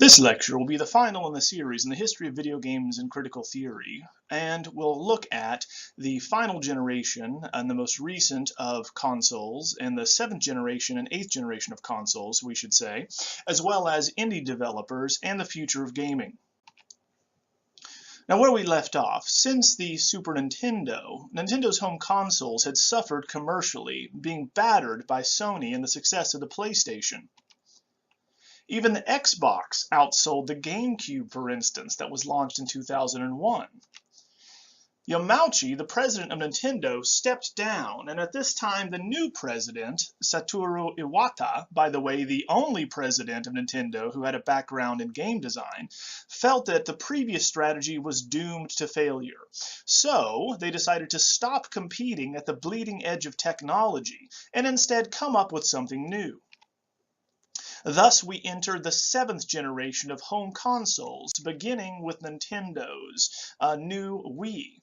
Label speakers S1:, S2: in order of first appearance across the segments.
S1: This lecture will be the final in the series in the history of video games and critical theory, and we'll look at the final generation and the most recent of consoles, and the 7th generation and 8th generation of consoles, we should say, as well as indie developers and the future of gaming. Now, where we left off, since the Super Nintendo, Nintendo's home consoles had suffered commercially, being battered by Sony and the success of the PlayStation. Even the Xbox outsold the GameCube, for instance, that was launched in 2001. Yamauchi, the president of Nintendo, stepped down, and at this time the new president, Satoru Iwata, by the way, the only president of Nintendo who had a background in game design, felt that the previous strategy was doomed to failure. So they decided to stop competing at the bleeding edge of technology and instead come up with something new. Thus, we enter the 7th generation of home consoles, beginning with Nintendo's new Wii.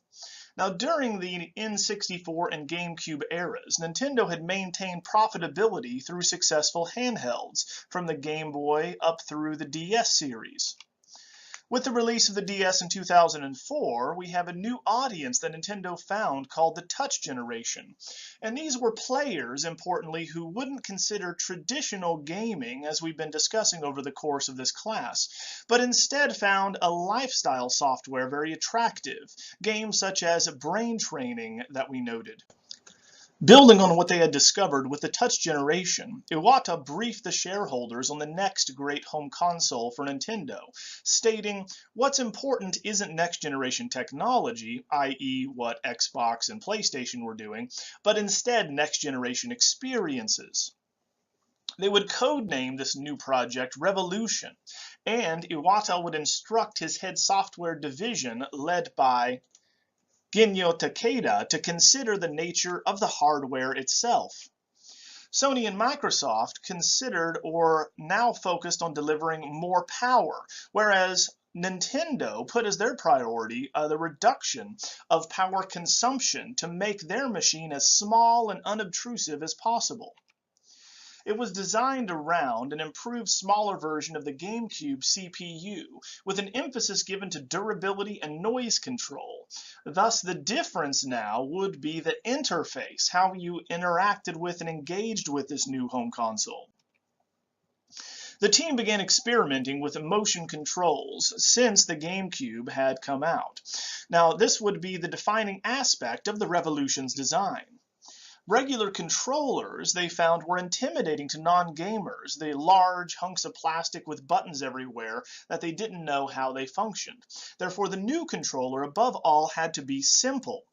S1: Now, during the N64 and GameCube eras, Nintendo had maintained profitability through successful handhelds, from the Game Boy up through the DS series. With the release of the DS in 2004, we have a new audience that Nintendo found called the Touch generation. And these were players, importantly, who wouldn't consider traditional gaming, as we've been discussing over the course of this class, but instead found a lifestyle software very attractive, games such as Brain Training that we noted. Building on what they had discovered with the Touch generation, Iwata briefed the shareholders on the next great home console for Nintendo, stating, "What's important isn't next-generation technology, i.e. what Xbox and PlayStation were doing, but instead next-generation experiences." They would codename this new project Revolution, and Iwata would instruct his head software division, led by Ginyo Takeda, to consider the nature of the hardware itself. Sony and Microsoft considered or now focused on delivering more power, whereas Nintendo put as their priority the reduction of power consumption to make their machine as small and unobtrusive as possible. It was designed around an improved, smaller version of the GameCube CPU, with an emphasis given to durability and noise control. Thus, the difference now would be the interface, how you interacted with and engaged with this new home console. The team began experimenting with motion controls since the GameCube had come out. Now, this would be the defining aspect of the Revolution's design. Regular controllers, they found, were intimidating to non-gamers, the large hunks of plastic with buttons everywhere that they didn't know how they functioned. Therefore, the new controller, above all, had to be simple.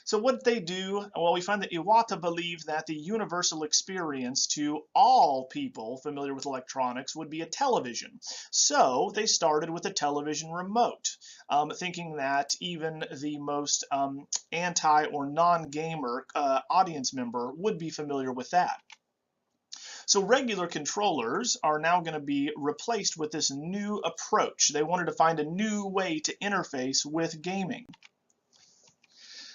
S1: So what did they do? Well, we find that Iwata believed that the universal experience to all people familiar with electronics would be a television. So they started with a television remote, thinking that even the most anti or non-gamer audience member would be familiar with that. So regular controllers are now going to be replaced with this new approach. They wanted to find a new way to interface with gaming.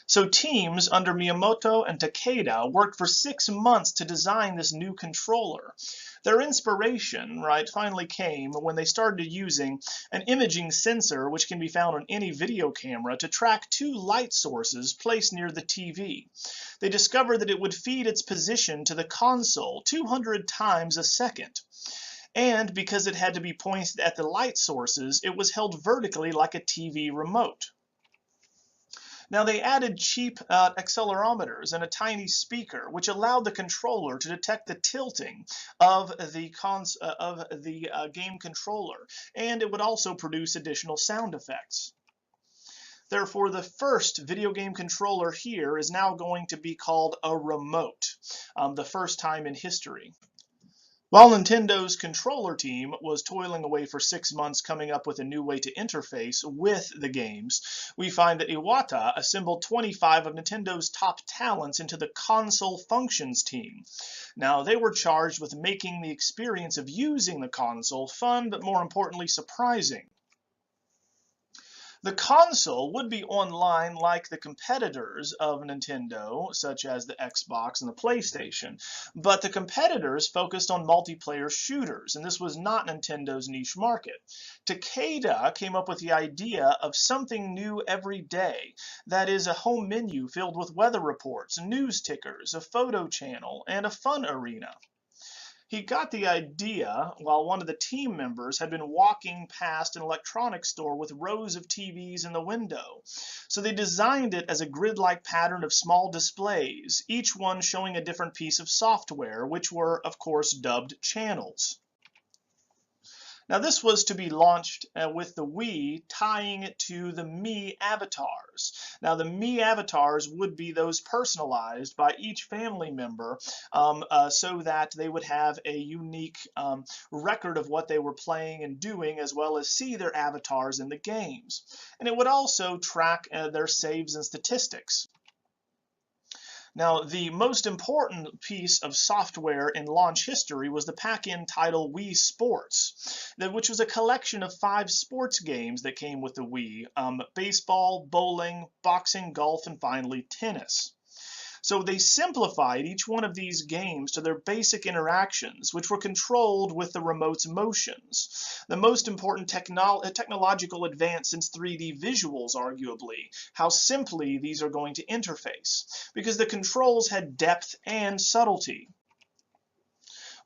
S1: So teams under Miyamoto and Takeda worked for 6 months to design this new controller. Their inspiration, finally came when they started using an imaging sensor, which can be found on any video camera, to track 2 light sources placed near the TV. They discovered that it would feed its position to the console 200 times a second. And because it had to be pointed at the light sources, it was held vertically like a TV remote. Now, they added cheap accelerometers and a tiny speaker, which allowed the controller to detect the tilting of the game controller, and it would also produce additional sound effects. Therefore, the first video game controller here is now going to be called a remote, the first time in history. While Nintendo's controller team was toiling away for 6 months coming up with a new way to interface with the games, we find that Iwata assembled 25 of Nintendo's top talents into the console functions team. Now, they were charged with making the experience of using the console fun, but more importantly, surprising. The console would be online like the competitors of Nintendo, such as the Xbox and the PlayStation, but the competitors focused on multiplayer shooters, and this was not Nintendo's niche market. Takeda came up with the idea of something new every day, that is, a home menu filled with weather reports, news tickers, a photo channel, and a fun arena. He got the idea while one of the team members had been walking past an electronics store with rows of TVs in the window. So they designed it as a grid-like pattern of small displays, each one showing a different piece of software, which were, of course, dubbed channels. Now this was to be launched with the Wii, tying it to the Mii avatars. Now the Mii avatars would be those personalized by each family member so that they would have a unique record of what they were playing and doing, as well as see their avatars in the games. And it would also track their saves and statistics. Now, the most important piece of software in launch history was the pack-in title Wii Sports, which was a collection of 5 sports games that came with the Wii: baseball, bowling, boxing, golf, and finally tennis. So they simplified each one of these games to their basic interactions, which were controlled with the remote's motions. The most important technological advance since 3D visuals, arguably, how simply these are going to interface, because the controls had depth and subtlety.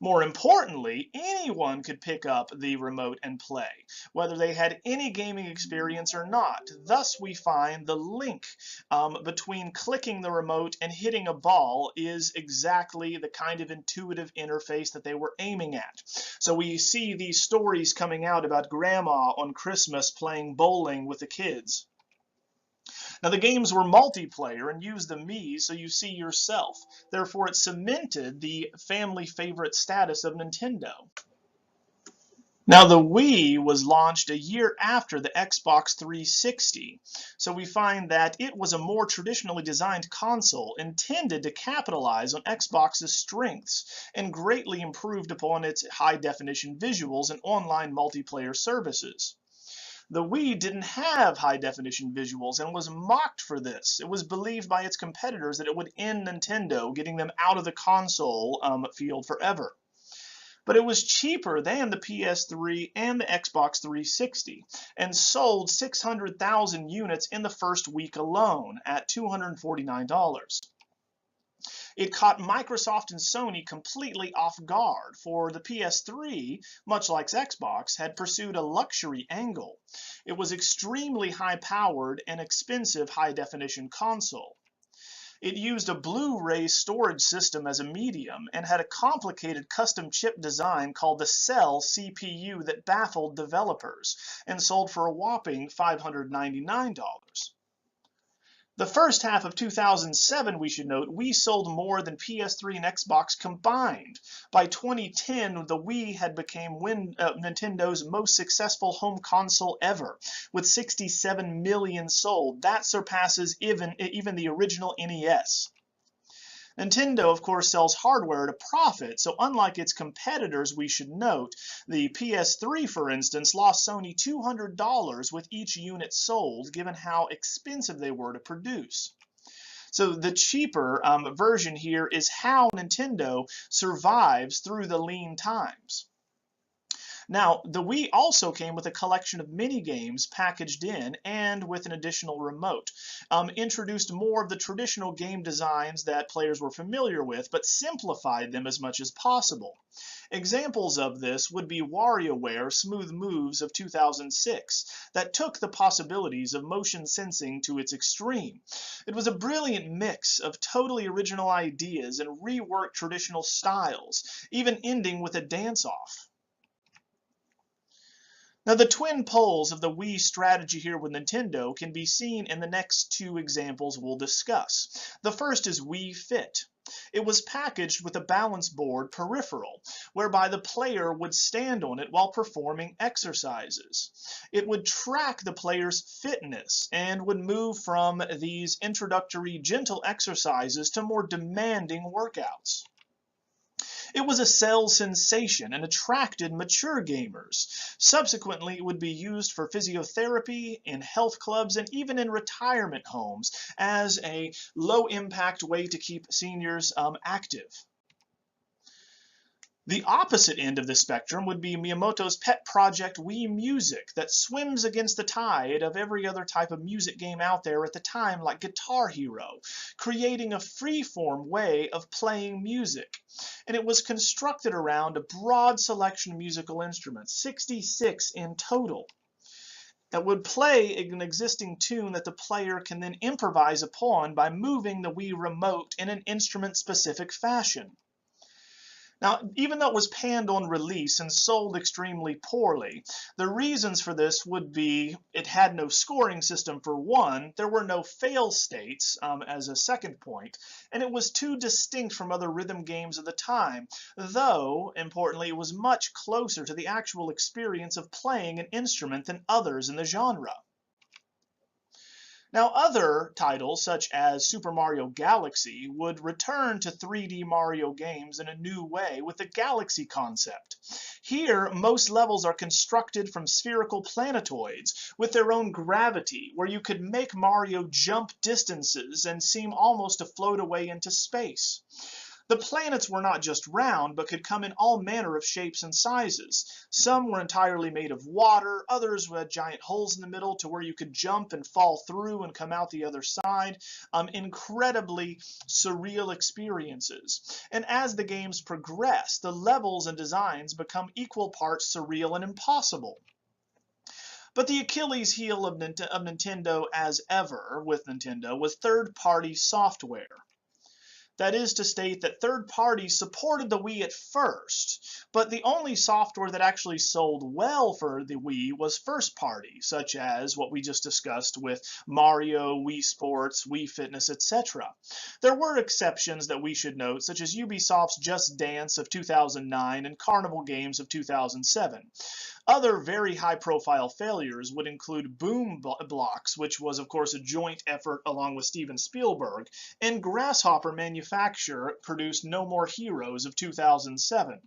S1: More importantly, anyone could pick up the remote and play, whether they had any gaming experience or not. Thus, we find the link between clicking the remote and hitting a ball is exactly the kind of intuitive interface that they were aiming at. So we see these stories coming out about grandma on Christmas playing bowling with the kids. Now the games were multiplayer and used the Mii so you see yourself. Therefore it cemented the family favorite status of Nintendo. Now the Wii was launched a year after the Xbox 360, so we find that it was a more traditionally designed console intended to capitalize on Xbox's strengths and greatly improved upon its high-definition visuals and online multiplayer services. The Wii didn't have high-definition visuals and was mocked for this. It was believed by its competitors that it would end Nintendo, getting them out of the console field forever. But it was cheaper than the PS3 and the Xbox 360 and sold 600,000 units in the first week alone at $249. It caught Microsoft and Sony completely off guard, for the PS3, much like Xbox, had pursued a luxury angle. It was extremely high-powered and expensive high-definition console. It used a Blu-ray storage system as a medium and had a complicated custom chip design called the Cell CPU that baffled developers and sold for a whopping $599. The first half of 2007, we should note, Wii sold more than PS3 and Xbox combined. By 2010, the Wii had become Nintendo's most successful home console ever, with 67 million sold. That surpasses even the original NES. Nintendo, of course, sells hardware at a profit, so unlike its competitors, we should note, the PS3, for instance, lost Sony $200 with each unit sold, given how expensive they were to produce. So the cheaper version here is how Nintendo survives through the lean times. Now, the Wii also came with a collection of mini-games packaged in and with an additional remote. Introduced more of the traditional game designs that players were familiar with, but simplified them as much as possible. Examples of this would be WarioWare Smooth Moves of 2006, that took the possibilities of motion sensing to its extreme. It was a brilliant mix of totally original ideas and reworked traditional styles, even ending with a dance-off. Now, the twin poles of the Wii strategy here with Nintendo can be seen in the next 2 examples we'll discuss. The first is Wii Fit. It was packaged with a balance board peripheral, whereby the player would stand on it while performing exercises. It would track the player's fitness and would move from these introductory gentle exercises to more demanding workouts. It was a sales sensation and attracted mature gamers. Subsequently, it would be used for physiotherapy, in health clubs, and even in retirement homes as a low-impact way to keep seniors active. The opposite end of the spectrum would be Miyamoto's pet project Wii Music that swims against the tide of every other type of music game out there at the time, like Guitar Hero, creating a free-form way of playing music. And it was constructed around a broad selection of musical instruments, 66 in total, that would play an existing tune that the player can then improvise upon by moving the Wii remote in an instrument-specific fashion. Now, even though it was panned on release and sold extremely poorly, the reasons for this would be it had no scoring system for one, there were no fail states as a second point, and it was too distinct from other rhythm games of the time, though, importantly, it was much closer to the actual experience of playing an instrument than others in the genre. Now, other titles, such as Super Mario Galaxy, would return to 3D Mario games in a new way with the Galaxy concept. Here, most levels are constructed from spherical planetoids with their own gravity, where you could make Mario jump distances and seem almost to float away into space. The planets were not just round, but could come in all manner of shapes and sizes. Some were entirely made of water, others had giant holes in the middle to where you could jump and fall through and come out the other side. Incredibly surreal experiences. And as the games progress, the levels and designs become equal parts surreal and impossible. But the Achilles heel of Nintendo, as ever with Nintendo, was third-party software. That is to state that third parties supported the Wii at first, but the only software that actually sold well for the Wii was first party, such as what we just discussed with Mario, Wii Sports, Wii Fitness, etc. There were exceptions that we should note, such as Ubisoft's Just Dance of 2009 and Carnival Games of 2007. Other very high-profile failures would include Boom Blocks, which was, of course, a joint effort along with Steven Spielberg, and Grasshopper Manufacture produced No More Heroes of 2007.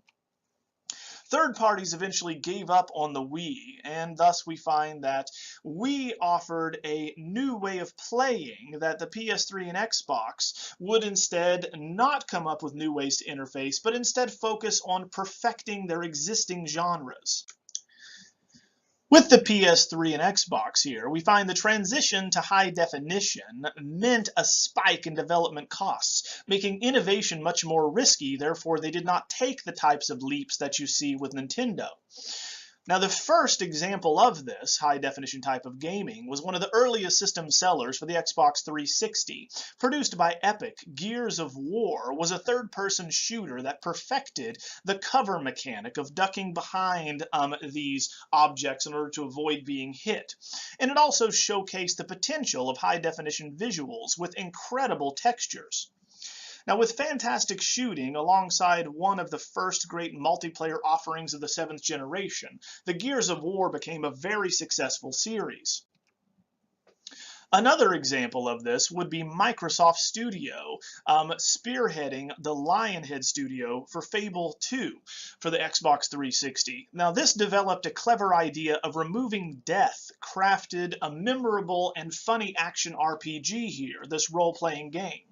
S1: Third parties eventually gave up on the Wii, and thus we find that Wii offered a new way of playing that the PS3 and Xbox would instead not come up with new ways to interface, but instead focus on perfecting their existing genres. With the PS3 and Xbox here, we find the transition to high definition meant a spike in development costs, making innovation much more risky. Therefore, they did not take the types of leaps that you see with Nintendo. Now, the first example of this high-definition type of gaming was one of the earliest system sellers for the Xbox 360. Produced by Epic, Gears of War was a third-person shooter that perfected the cover mechanic of ducking behind these objects in order to avoid being hit. And it also showcased the potential of high-definition visuals with incredible textures. Now, with fantastic shooting alongside one of the first great multiplayer offerings of the 7th generation, the Gears of War became a very successful series. Another example of this would be Microsoft Studio, spearheading the Lionhead Studio for Fable 2 for the Xbox 360. Now, this developed a clever idea of removing death, crafted a memorable and funny action RPG here, this role-playing game.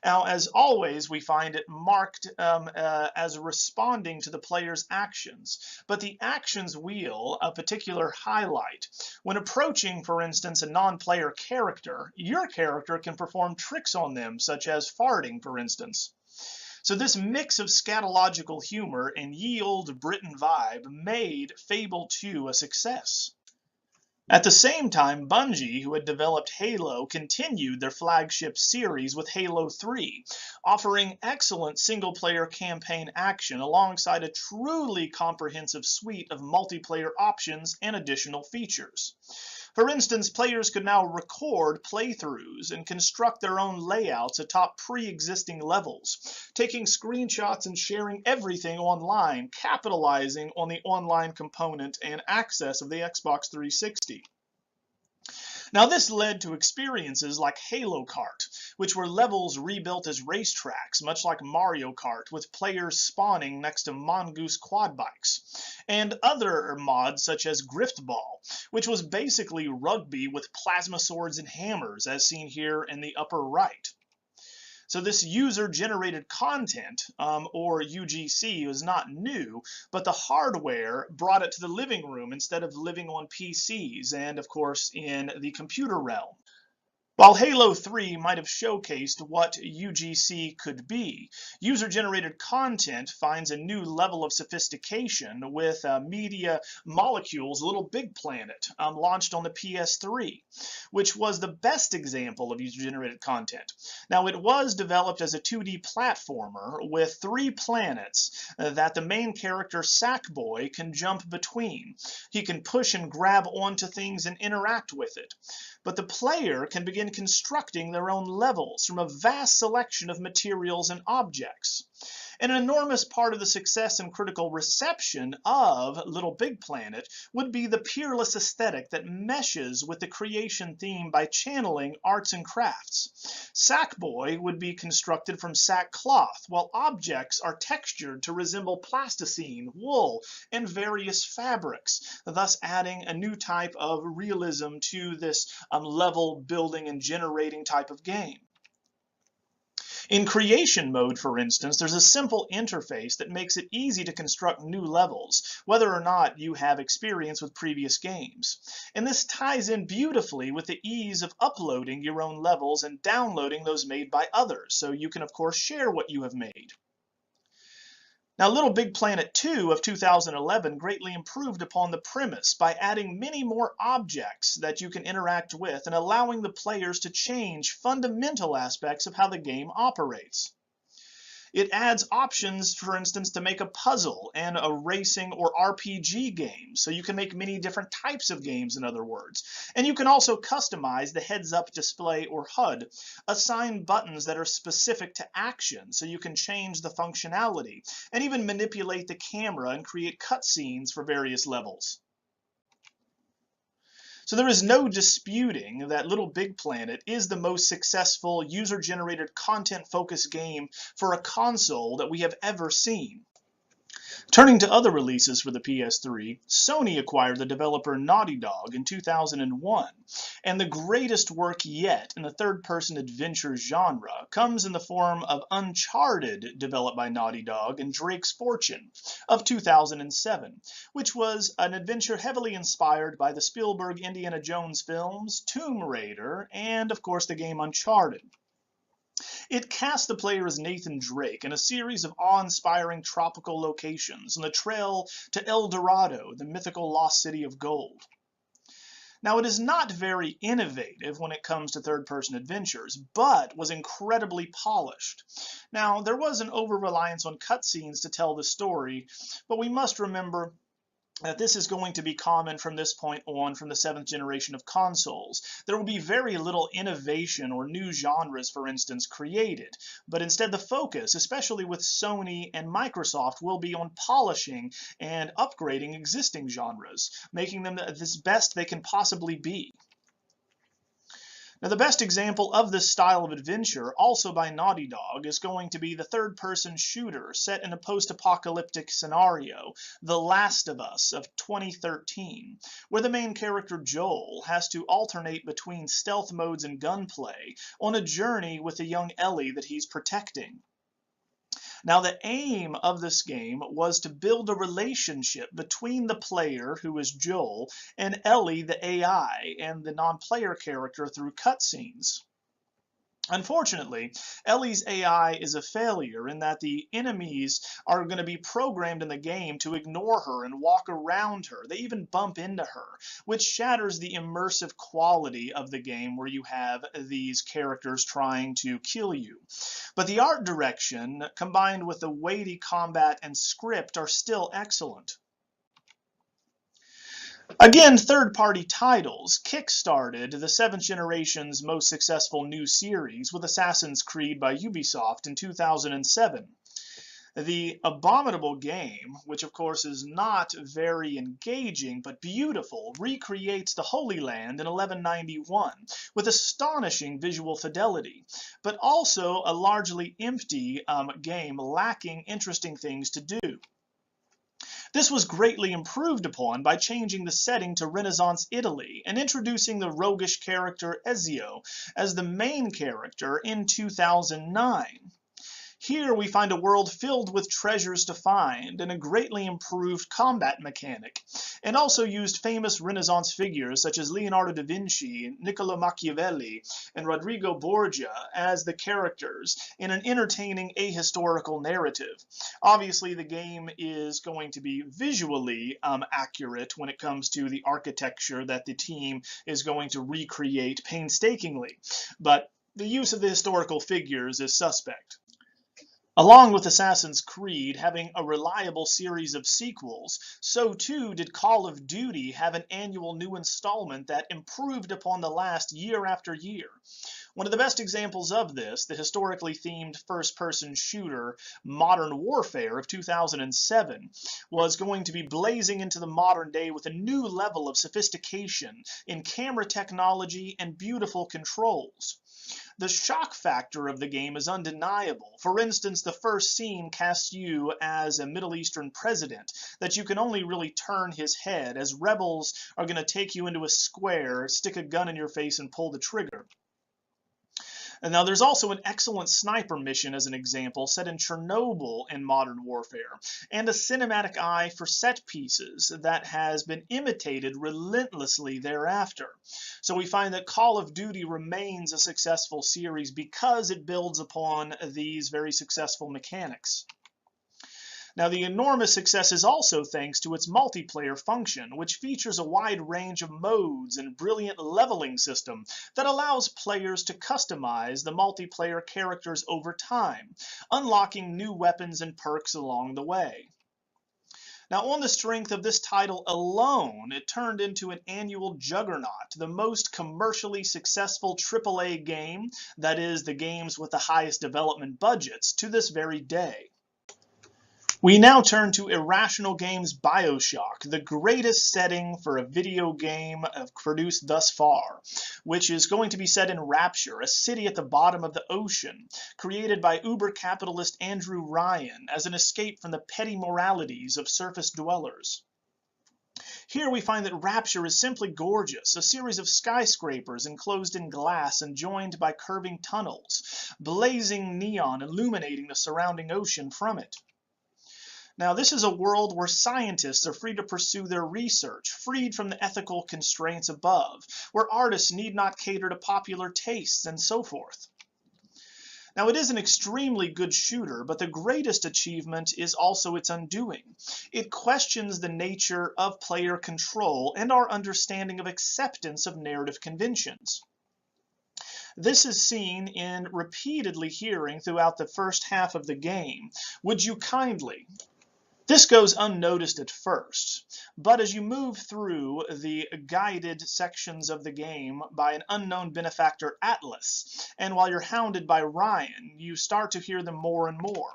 S1: Now, as always, we find it marked as responding to the player's actions, but the actions wheel a particular highlight. When approaching, for instance, a non-player character, your character can perform tricks on them, such as farting, for instance. So this mix of scatological humor and ye olde Britain vibe made Fable 2 a success. At the same time, Bungie, who had developed Halo, continued their flagship series with Halo 3, offering excellent single-player campaign action alongside a truly comprehensive suite of multiplayer options and additional features. For instance, players could now record playthroughs and construct their own layouts atop pre-existing levels, taking screenshots and sharing everything online, capitalizing on the online component and access of the Xbox 360. Now, this led to experiences like Halo Kart, which were levels rebuilt as racetracks, much like Mario Kart, with players spawning next to mongoose quad bikes, and other mods such as Griftball, which was basically rugby with plasma swords and hammers, as seen here in the upper right. So this user-generated content, or UGC, was not new, but the hardware brought it to the living room instead of living on PCs and, of course, in the computer realm. While Halo 3 might have showcased what UGC could be, user-generated content finds a new level of sophistication with Media Molecule's Little Big Planet, launched on the PS3, which was the best example of user-generated content. Now, it was developed as a 2D platformer with 3 planets that the main character Sackboy can jump between. He can push and grab onto things and interact with it. But the player can begin constructing their own levels from a vast selection of materials and objects. And an enormous part of the success and critical reception of Little Big Planet would be the peerless aesthetic that meshes with the creation theme by channeling arts and crafts. Sackboy would be constructed from sackcloth, while objects are textured to resemble plasticine, wool, and various fabrics, thus adding a new type of realism to this level building and generating type of game. In creation mode, for instance, there's a simple interface that makes it easy to construct new levels, whether or not you have experience with previous games. And this ties in beautifully with the ease of uploading your own levels and downloading those made by others, so you can, of course, share what you have made. Now, Little Big Planet 2 of 2011 greatly improved upon the premise by adding many more objects that you can interact with and allowing the players to change fundamental aspects of how the game operates. It adds options, for instance, to make a puzzle and a racing or RPG game, so you can make many different types of games, in other words. And you can also customize the heads-up display or HUD, assign buttons that are specific to action, so you can change the functionality, and even manipulate the camera and create cutscenes for various levels. So there is no disputing that Little Big Planet is the most successful user-generated content-focused game for a console that we have ever seen. Turning to other releases for the PS3, Sony acquired the developer Naughty Dog in 2001, and the greatest work yet in the third-person adventure genre comes in the form of Uncharted, developed by Naughty Dog, and Drake's Fortune of 2007, which was an adventure heavily inspired by the Spielberg Indiana Jones films, Tomb Raider, and of course the game Uncharted. It cast the player as Nathan Drake in a series of awe-inspiring tropical locations on the trail to El Dorado, the mythical lost city of gold. Now, it is not very innovative when it comes to third-person adventures, but was incredibly polished. Now, there was an over-reliance on cutscenes to tell the story, but we must remember that this is going to be common from this point on from the 7th generation of consoles. There will be very little innovation or new genres, for instance, created, but instead the focus, especially with Sony and Microsoft, will be on polishing and upgrading existing genres, making them the best they can possibly be. Now, the best example of this style of adventure, also by Naughty Dog, is going to be the third-person shooter set in a post-apocalyptic scenario, The Last of Us of 2013, where the main character Joel has to alternate between stealth modes and gunplay on a journey with the young Ellie that he's protecting. Now, the aim of this game was to build a relationship between the player, who is Joel, and Ellie, the AI, and the non-player character through cutscenes. Unfortunately, Ellie's AI is a failure in that the enemies are going to be programmed in the game to ignore her and walk around her. They even bump into her, which shatters the immersive quality of the game where you have these characters trying to kill you. But the art direction, combined with the weighty combat and script, are still excellent. Again, third-party titles kick-started the 7th generation's most successful new series with Assassin's Creed by Ubisoft in 2007. The abominable game, which of course is not very engaging but beautiful, recreates the Holy Land in 1191 with astonishing visual fidelity, but also a largely empty game lacking interesting things to do. This was greatly improved upon by changing the setting to Renaissance Italy and introducing the roguish character Ezio as the main character in 2009. Here we find a world filled with treasures to find and a greatly improved combat mechanic, and also used famous Renaissance figures such as Leonardo da Vinci, Niccolo Machiavelli, and Rodrigo Borgia as the characters in an entertaining ahistorical narrative. Obviously, the game is going to be visually accurate when it comes to the architecture that the team is going to recreate painstakingly, but the use of the historical figures is suspect. Along with Assassin's Creed having a reliable series of sequels, so too did Call of Duty have an annual new installment that improved upon the last year after year. One of the best examples of this, the historically themed first-person shooter Modern Warfare of 2007, was going to be blazing into the modern day with a new level of sophistication in camera technology and beautiful controls. The shock factor of the game is undeniable. For instance, the first scene casts you as a Middle Eastern president that you can only really turn his head as rebels are going to take you into a square, stick a gun in your face, and pull the trigger. And now there's also an excellent sniper mission as an example set in Chernobyl in Modern Warfare, and a cinematic eye for set pieces that has been imitated relentlessly thereafter. So we find that Call of Duty remains a successful series because it builds upon these very successful mechanics. Now, the enormous success is also thanks to its multiplayer function, which features a wide range of modes and brilliant leveling system that allows players to customize the multiplayer characters over time, unlocking new weapons and perks along the way. Now, on the strength of this title alone, it turned into an annual juggernaut, the most commercially successful AAA game, that is, the games with the highest development budgets, to this very day. We now turn to Irrational Games' BioShock, the greatest setting for a video game produced thus far, which is going to be set in Rapture, a city at the bottom of the ocean, created by uber-capitalist Andrew Ryan as an escape from the petty moralities of surface dwellers. Here we find that Rapture is simply gorgeous, a series of skyscrapers enclosed in glass and joined by curving tunnels, blazing neon illuminating the surrounding ocean from it. Now, this is a world where scientists are free to pursue their research, freed from the ethical constraints above, where artists need not cater to popular tastes, and so forth. Now, it is an extremely good shooter, but the greatest achievement is also its undoing. It questions the nature of player control and our understanding of acceptance of narrative conventions. This is seen in repeatedly hearing throughout the first half of the game, "Would you kindly?" This goes unnoticed at first, but as you move through the guided sections of the game by an unknown benefactor Atlas, and while you're hounded by Ryan, you start to hear them more and more.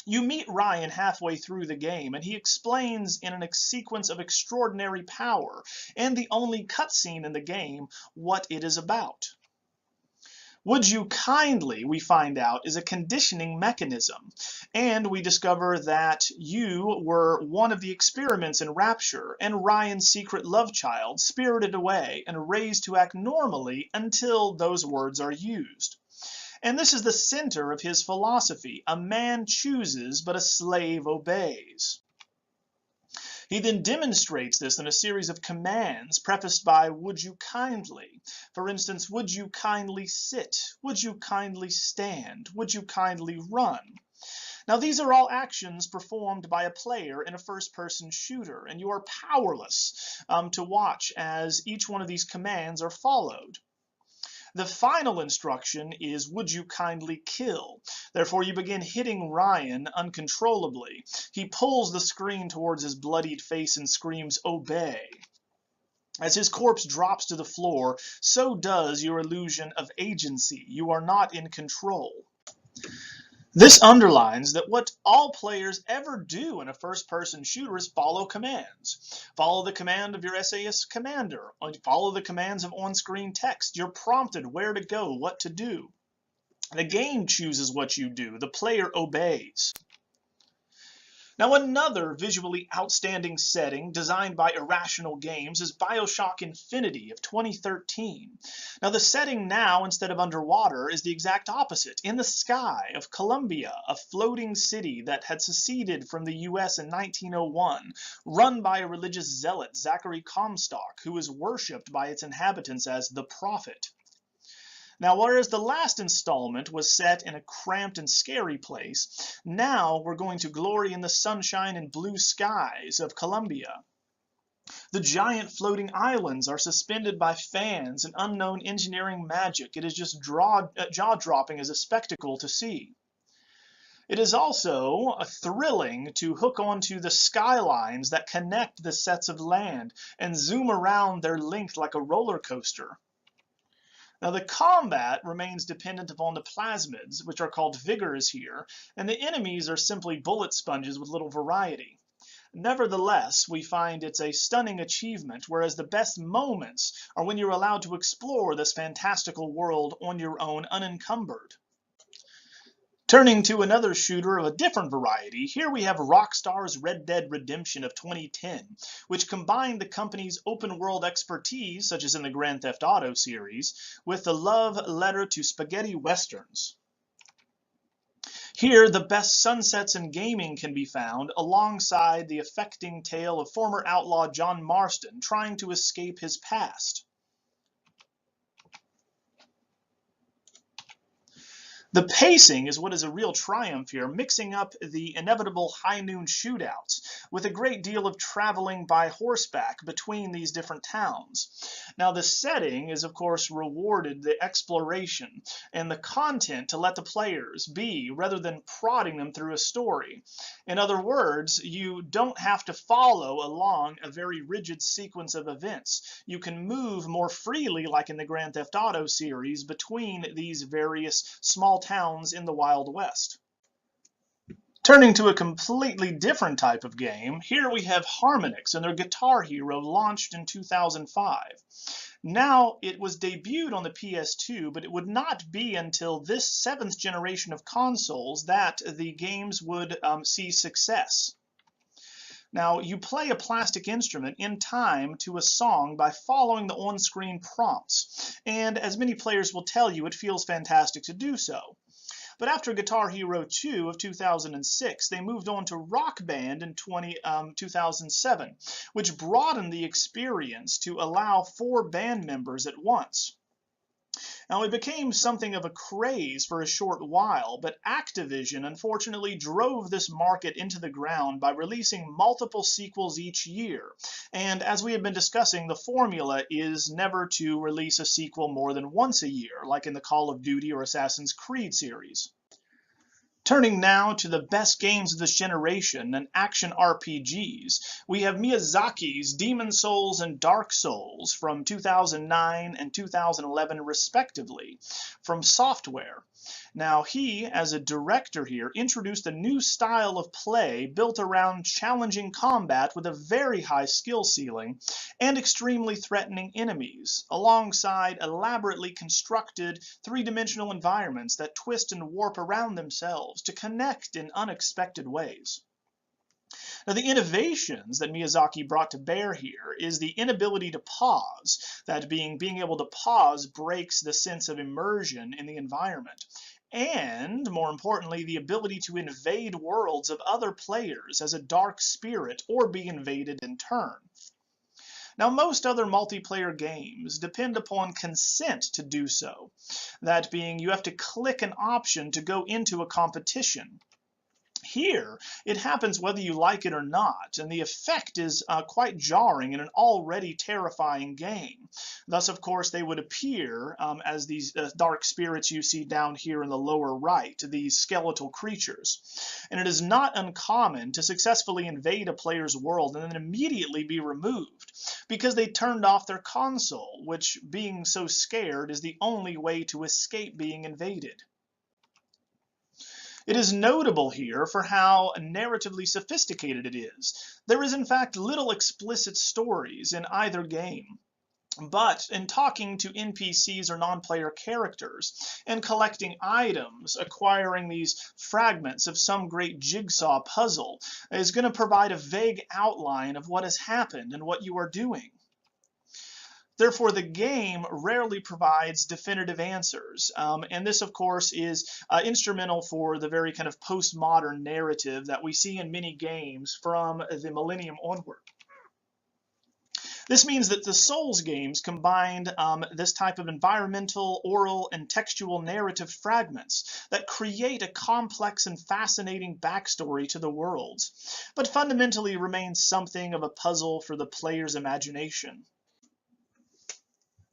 S1: You meet Ryan halfway through the game, and he explains in a sequence of extraordinary power, and the only cutscene in the game, what it is about. "Would you kindly," we find out, is a conditioning mechanism, and we discover that you were one of the experiments in Rapture, and Ryan's secret love child, spirited away and raised to act normally until those words are used. And this is the center of his philosophy: a man chooses, but a slave obeys. He then demonstrates this in a series of commands prefaced by "would you kindly?" For instance, "would you kindly sit? Would you kindly stand? Would you kindly run?" Now, these are all actions performed by a player in a first-person shooter, and you are powerless to watch as each one of these commands are followed. The final instruction is "would you kindly kill?" Therefore, you begin hitting Ryan uncontrollably. He pulls the screen towards his bloodied face and screams, "Obey." As his corpse drops to the floor, so does your illusion of agency. You are not in control. This underlines that what all players ever do in a first-person shooter is follow commands. Follow the command of your SAS commander. Follow the commands of on-screen text. You're prompted where to go, what to do. The game chooses what you do. The player obeys. Now, another visually outstanding setting designed by Irrational Games is BioShock Infinity of 2013. Now, the setting now, instead of underwater, is the exact opposite. In the sky of Columbia, a floating city that had seceded from the US in 1901, run by a religious zealot, Zachary Comstock, who is worshipped by its inhabitants as the Prophet. Now, whereas the last installment was set in a cramped and scary place, now we're going to glory in the sunshine and blue skies of Columbia. The giant floating islands are suspended by fans and unknown engineering magic. It is just jaw-dropping as a spectacle to see. It is also thrilling to hook onto the skylines that connect the sets of land and zoom around their length like a roller coaster. Now, the combat remains dependent upon the plasmids, which are called vigors here, and the enemies are simply bullet sponges with little variety. Nevertheless, we find it's a stunning achievement, whereas the best moments are when you're allowed to explore this fantastical world on your own unencumbered. Turning to another shooter of a different variety, here we have Rockstar's Red Dead Redemption of 2010, which combined the company's open-world expertise, such as in the Grand Theft Auto series, with the love letter to spaghetti westerns. Here, the best sunsets in gaming can be found alongside the affecting tale of former outlaw John Marston trying to escape his past. The pacing is what is a real triumph here, mixing up the inevitable high noon shootouts with a great deal of traveling by horseback between these different towns. Now, the setting is, of course, rewarded the exploration and the content to let the players be, rather than prodding them through a story. In other words, you don't have to follow along a very rigid sequence of events. You can move more freely, like in the Grand Theft Auto series, between these various small towns in the Wild West. Turning to a completely different type of game, here we have Harmonix and their Guitar Hero, launched in 2005. Now, it was debuted on the PS2, but it would not be until this 7th generation of consoles that the games would see success. Now, you play a plastic instrument in time to a song by following the on-screen prompts, and as many players will tell you, it feels fantastic to do so. But after Guitar Hero 2 of 2006, they moved on to Rock Band in 2007, which broadened the experience to allow 4 band members at once. Now, it became something of a craze for a short while, but Activision unfortunately drove this market into the ground by releasing multiple sequels each year. And as we have been discussing, the formula is never to release a sequel more than once a year, like in the Call of Duty or Assassin's Creed series. Turning now to the best games of this generation and action RPGs, we have Miyazaki's Demon Souls and Dark Souls from 2009 and 2011 respectively, from Software. Now, he, as a director here, introduced a new style of play built around challenging combat with a very high skill ceiling and extremely threatening enemies, alongside elaborately constructed three-dimensional environments that twist and warp around themselves to connect in unexpected ways. Now, the innovations that Miyazaki brought to bear here is the inability to pause. That being able to pause breaks the sense of immersion in the environment. And, more importantly, the ability to invade worlds of other players as a dark spirit or be invaded in turn. Now, most other multiplayer games depend upon consent to do so. That being, you have to click an option to go into a competition. Here, it happens whether you like it or not, and the effect is quite jarring in an already terrifying game. Thus, of course, they would appear as these dark spirits you see down here in the lower right, these skeletal creatures. And it is not uncommon to successfully invade a player's world and then immediately be removed because they turned off their console, which, being so scared, is the only way to escape being invaded. It is notable here for how narratively sophisticated it is. There is in fact little explicit stories in either game. But in talking to NPCs or non-player characters and collecting items, acquiring these fragments of some great jigsaw puzzle is going to provide a vague outline of what has happened and what you are doing. Therefore, the game rarely provides definitive answers. And this, of course, is instrumental for the very kind of postmodern narrative that we see in many games from the millennium onward. This means that the Souls games combined this type of environmental, oral, and textual narrative fragments that create a complex and fascinating backstory to the worlds, but fundamentally remain something of a puzzle for the player's imagination.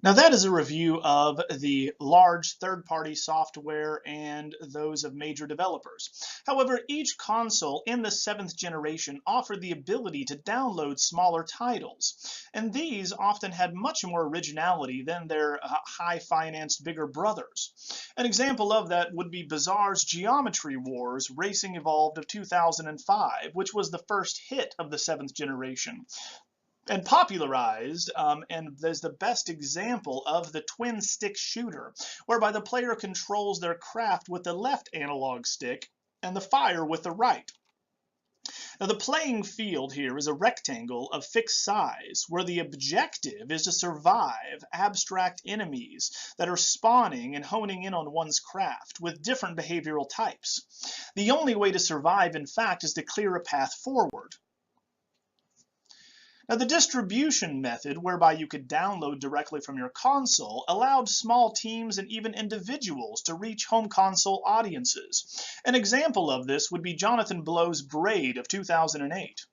S1: Now that is a review of the large third-party software and those of major developers. However, each console in the 7th generation offered the ability to download smaller titles, and these often had much more originality than their high-financed bigger brothers. An example of that would be Bizarre's Geometry Wars Racing Evolved of 2005, which was the first hit of the 7th generation. And popularized and is the best example of the twin stick shooter, whereby the player controls their craft with the left analog stick and the fire with the right. Now the playing field here is a rectangle of fixed size, where the objective is to survive abstract enemies that are spawning and honing in on one's craft with different behavioral types. The only way to survive, in fact, is to clear a path forward. Now, the distribution method, whereby you could download directly from your console, allowed small teams and even individuals to reach home console audiences. An example of this would be Jonathan Blow's Braid of 2008.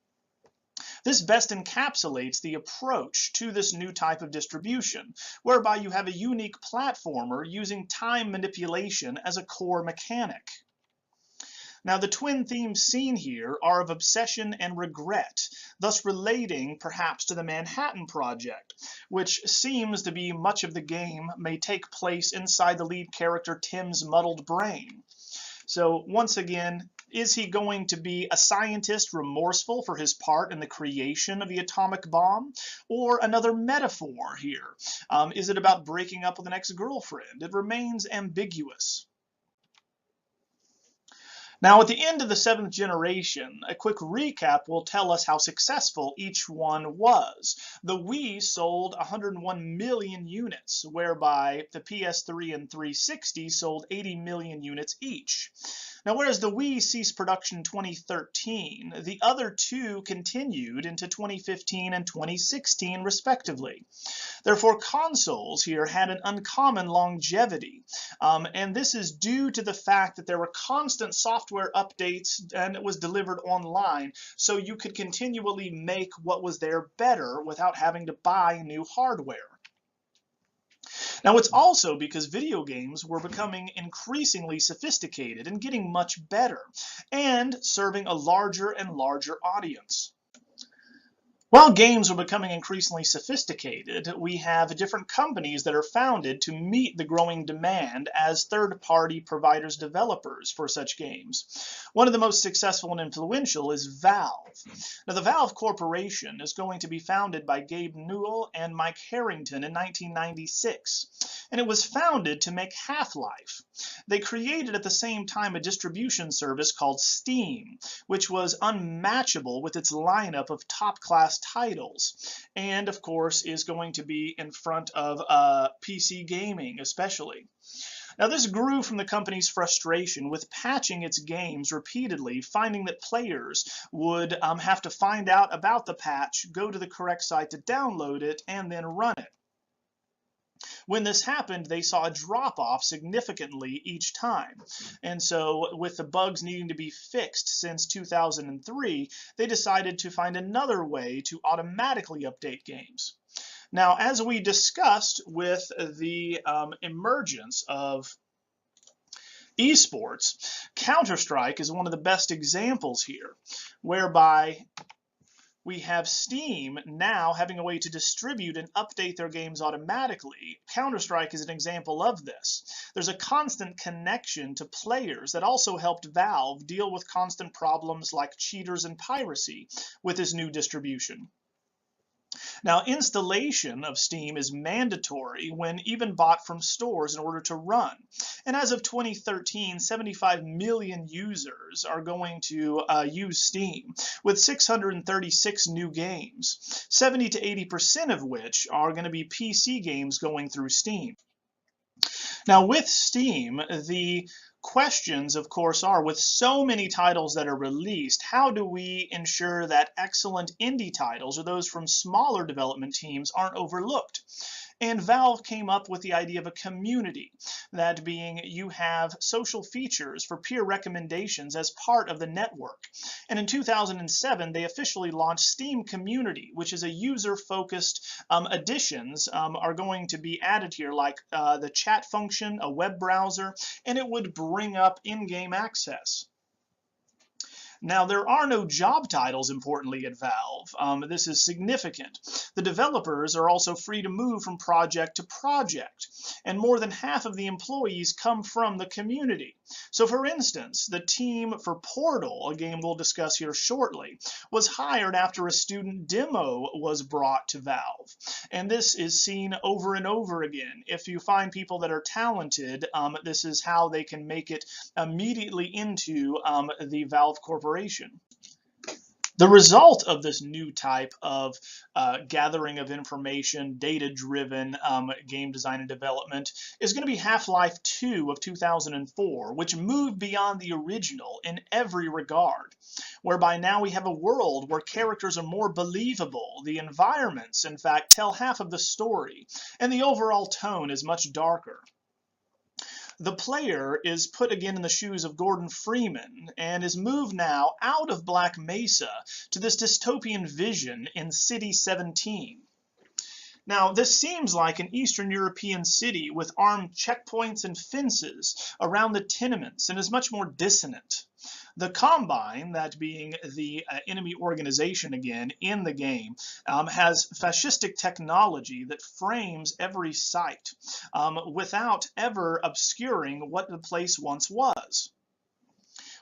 S1: This best encapsulates the approach to this new type of distribution, whereby you have a unique platformer using time manipulation as a core mechanic. Now, the twin themes seen here are of obsession and regret, thus relating perhaps to the Manhattan Project, which seems to be much of the game may take place inside the lead character Tim's muddled brain. So once again, is he going to be a scientist remorseful for his part in the creation of the atomic bomb? Or another metaphor here? Is it about breaking up with an ex-girlfriend? It remains ambiguous. Now, at the end of the 7th generation, a quick recap will tell us how successful each one was. The Wii sold 101 million units, whereby the PS3 and 360 sold 80 million units each. Now, whereas the Wii ceased production in 2013, the other two continued into 2015 and 2016, respectively. Therefore, consoles here had an uncommon longevity, and this is due to the fact that there were constant software updates and it was delivered online, so you could continually make what was there better without having to buy new hardware. Now, it's also because video games were becoming increasingly sophisticated and getting much better, and serving a larger and larger audience. While games are becoming increasingly sophisticated, we have different companies that are founded to meet the growing demand as third-party providers, developers for such games. One of the most successful and influential is Valve. Now, the Valve Corporation is going to be founded by Gabe Newell and Mike Harrington in 1996, and it was founded to make Half-Life. They created at the same time a distribution service called Steam, which was unmatchable with its lineup of top-class titles, and of course is going to be in front of PC gaming especially. Now, this grew from the company's frustration with patching its games repeatedly, finding that players would have to find out about the patch, go to the correct site to download it, and then run it. When this happened, they saw a drop-off significantly each time. And so with the bugs needing to be fixed since 2003, they decided to find another way to automatically update games. Now, as we discussed with the emergence of esports, Counter-Strike is one of the best examples here, whereby We have Steam now having a way to distribute and update their games automatically. Counter-Strike is an example of this. There's a constant connection to players that also helped Valve deal with constant problems like cheaters and piracy with this new distribution. Now, installation of Steam is mandatory when even bought from stores in order to run. And as of 2013, 75 million users are going to use Steam, with 636 new games, 70 to 80% of which are going to be PC games going through Steam. Now, with Steam, the questions, of course, are with so many titles that are released, how do we ensure that excellent indie titles or those from smaller development teams aren't overlooked? And Valve came up with the idea of a community, that being you have social features for peer recommendations as part of the network. And in 2007, they officially launched Steam Community, which is a user-focused additions are going to be added here, like the chat function, a web browser, and it would bring up in-game access. Now, there are no job titles, importantly, at Valve. This is significant. The developers are also free to move from project to project, and more than half of the employees come from the community. So, for instance, the team for Portal, a game we'll discuss here shortly, was hired after a student demo was brought to Valve. And this is seen over and over again. If you find people that are talented, this is how they can make it immediately into the Valve Corporation. The result of this new type of gathering of information, data-driven game design and development is going to be Half-Life 2 of 2004, which moved beyond the original in every regard, whereby now we have a world where characters are more believable, the environments, in fact, tell half of the story, and the overall tone is much darker. The player is put again in the shoes of Gordon Freeman and is moved now out of Black Mesa to this dystopian vision in City 17. Now, this seems like an Eastern European city with armed checkpoints and fences around the tenements and is much more dissonant. The Combine, that being the enemy organization again in the game, has fascistic technology that frames every site without ever obscuring what the place once was.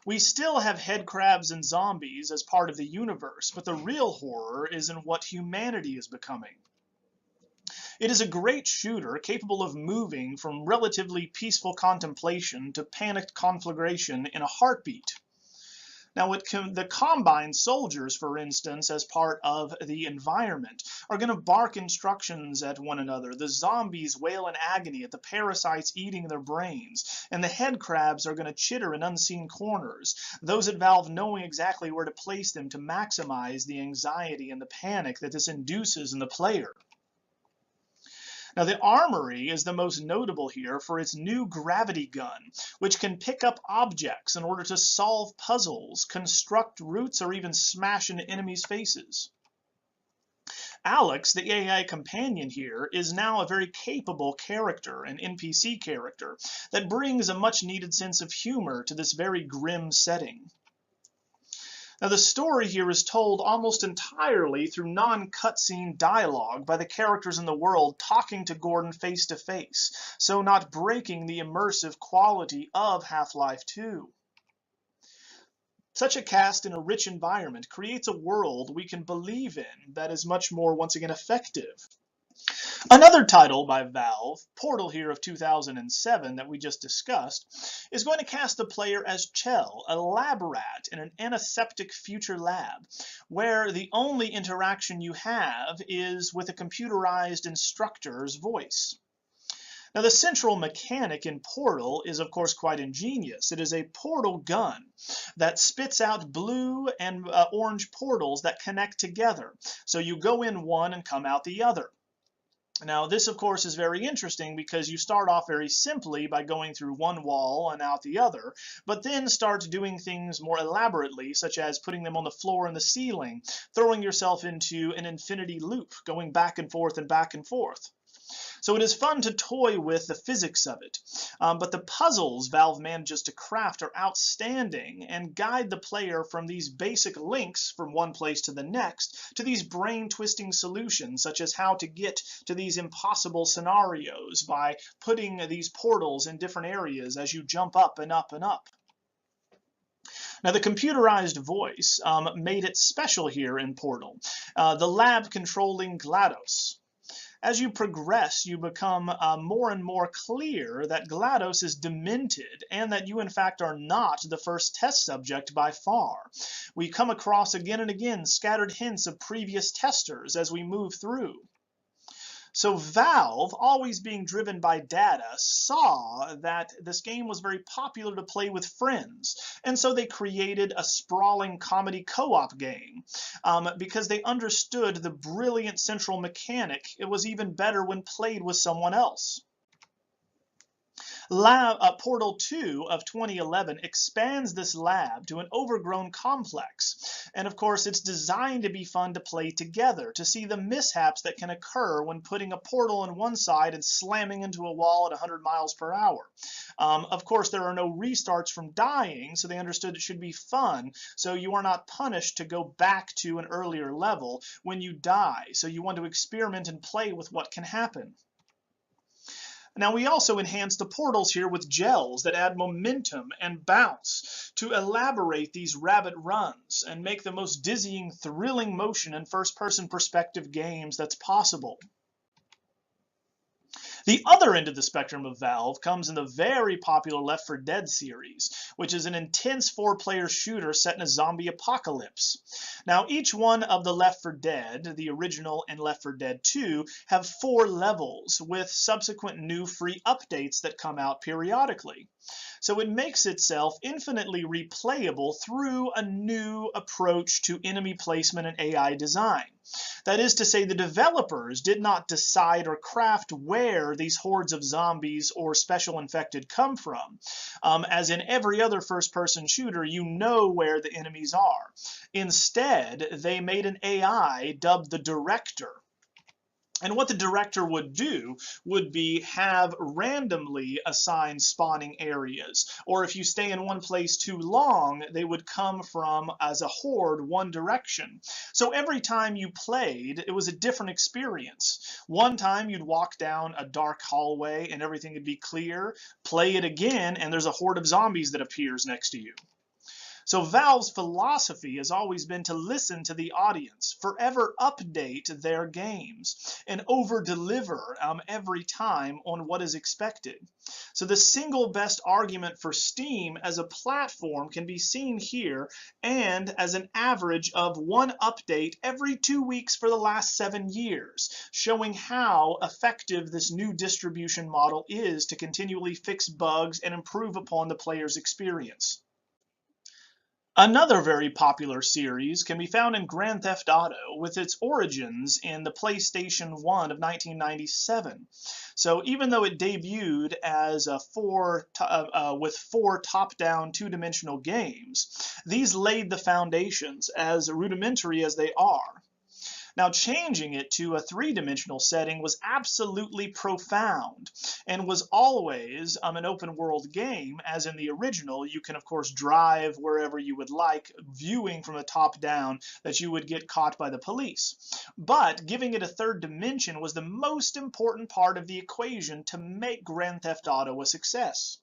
S1: We still have head crabs and zombies as part of the universe, but the real horror is in what humanity is becoming. It is a great shooter capable of moving from relatively peaceful contemplation to panicked conflagration in a heartbeat. Now, the Combine soldiers, for instance, as part of the environment, are going to bark instructions at one another. The zombies wail in agony at the parasites eating their brains, and the head crabs are going to chitter in unseen corners, those at Valve knowing exactly where to place them to maximize the anxiety and the panic that this induces in the player. Now, the Armory is the most notable here for its new gravity gun, which can pick up objects in order to solve puzzles, construct routes, or even smash into enemies' faces. Alex, the AI companion here, is now a very capable character, an NPC character, that brings a much-needed sense of humor to this very grim setting. Now, the story here is told almost entirely through non-cutscene dialogue by the characters in the world talking to Gordon face to face, so not breaking the immersive quality of Half-Life 2. Such a cast in a rich environment creates a world we can believe in that is much more, once again, effective. Another title by Valve, Portal here of 2007 that we just discussed, is going to cast the player as Chell, a lab rat in an antiseptic future lab, where the only interaction you have is with a computerized instructor's voice. Now, the central mechanic in Portal is, of course, quite ingenious. It is a portal gun that spits out blue and orange portals that connect together. So you go in one and come out the other. Now, this, of course, is very interesting because you start off very simply by going through one wall and out the other, but then start doing things more elaborately, such as putting them on the floor and the ceiling, throwing yourself into an infinity loop, going back and forth and back and forth. So it is fun to toy with the physics of it, but the puzzles Valve manages to craft are outstanding and guide the player from these basic links from one place to the next to these brain-twisting solutions, such as how to get to these impossible scenarios by putting these portals in different areas as you jump up and up and up. Now, the computerized voice made it special here in Portal, the lab controlling GLaDOS. As you progress, you become more and more clear that GLaDOS is demented and that you in fact are not the first test subject by far. We come across again and again scattered hints of previous testers as we move through. So Valve, always being driven by data, saw that this game was very popular to play with friends, and so they created a sprawling comedy co-op game because they understood the brilliant central mechanic. It was even better when played with someone else. Portal 2 of 2011 expands this lab to an overgrown complex, and of course it's designed to be fun to play together, to see the mishaps that can occur when putting a portal on one side and slamming into a wall at 100 miles per hour. Of course there are no restarts from dying, so they understood it should be fun, so you are not punished to go back to an earlier level when you die, so you want to experiment and play with what can happen. Now we also enhance the portals here with gels that add momentum and bounce to elaborate these rabbit runs and make the most dizzying, thrilling motion in first-person perspective games that's possible. The other end of the spectrum of Valve comes in the very popular Left 4 Dead series, which is an intense 4-player shooter set in a zombie apocalypse. Now, each one of the Left 4 Dead, the original and Left 4 Dead 2, have 4 levels with subsequent new free updates that come out periodically. So it makes itself infinitely replayable through a new approach to enemy placement and AI design. That is to say, the developers did not decide or craft where these hordes of zombies or special infected come from. As in every other first-person shooter, you know where the enemies are. Instead, they made an AI dubbed the Director. And what the director would do would be have randomly assigned spawning areas, or if you stay in one place too long, they would come from, as a horde, one direction. So every time you played, it was a different experience. One time you'd walk down a dark hallway and everything would be clear. Play it again and there's a horde of zombies that appears next to you. So Valve's philosophy has always been to listen to the audience, forever update their games, and over-deliver every time on what is expected. So the single best argument for Steam as a platform can be seen here, and as an average of one update every 2 weeks for the last 7 years, showing how effective this new distribution model is to continually fix bugs and improve upon the player's experience. Another very popular series can be found in Grand Theft Auto, with its origins in the PlayStation 1 of 1997. So even though it debuted as with 4 top-down two-dimensional games, these laid the foundations, as rudimentary as they are. Now, changing it to a 3-dimensional setting was absolutely profound and was always an open world game. As in the original, you can of course drive wherever you would like, viewing from the top down that you would get caught by the police. But giving it a 3rd dimension was the most important part of the equation to make Grand Theft Auto a success.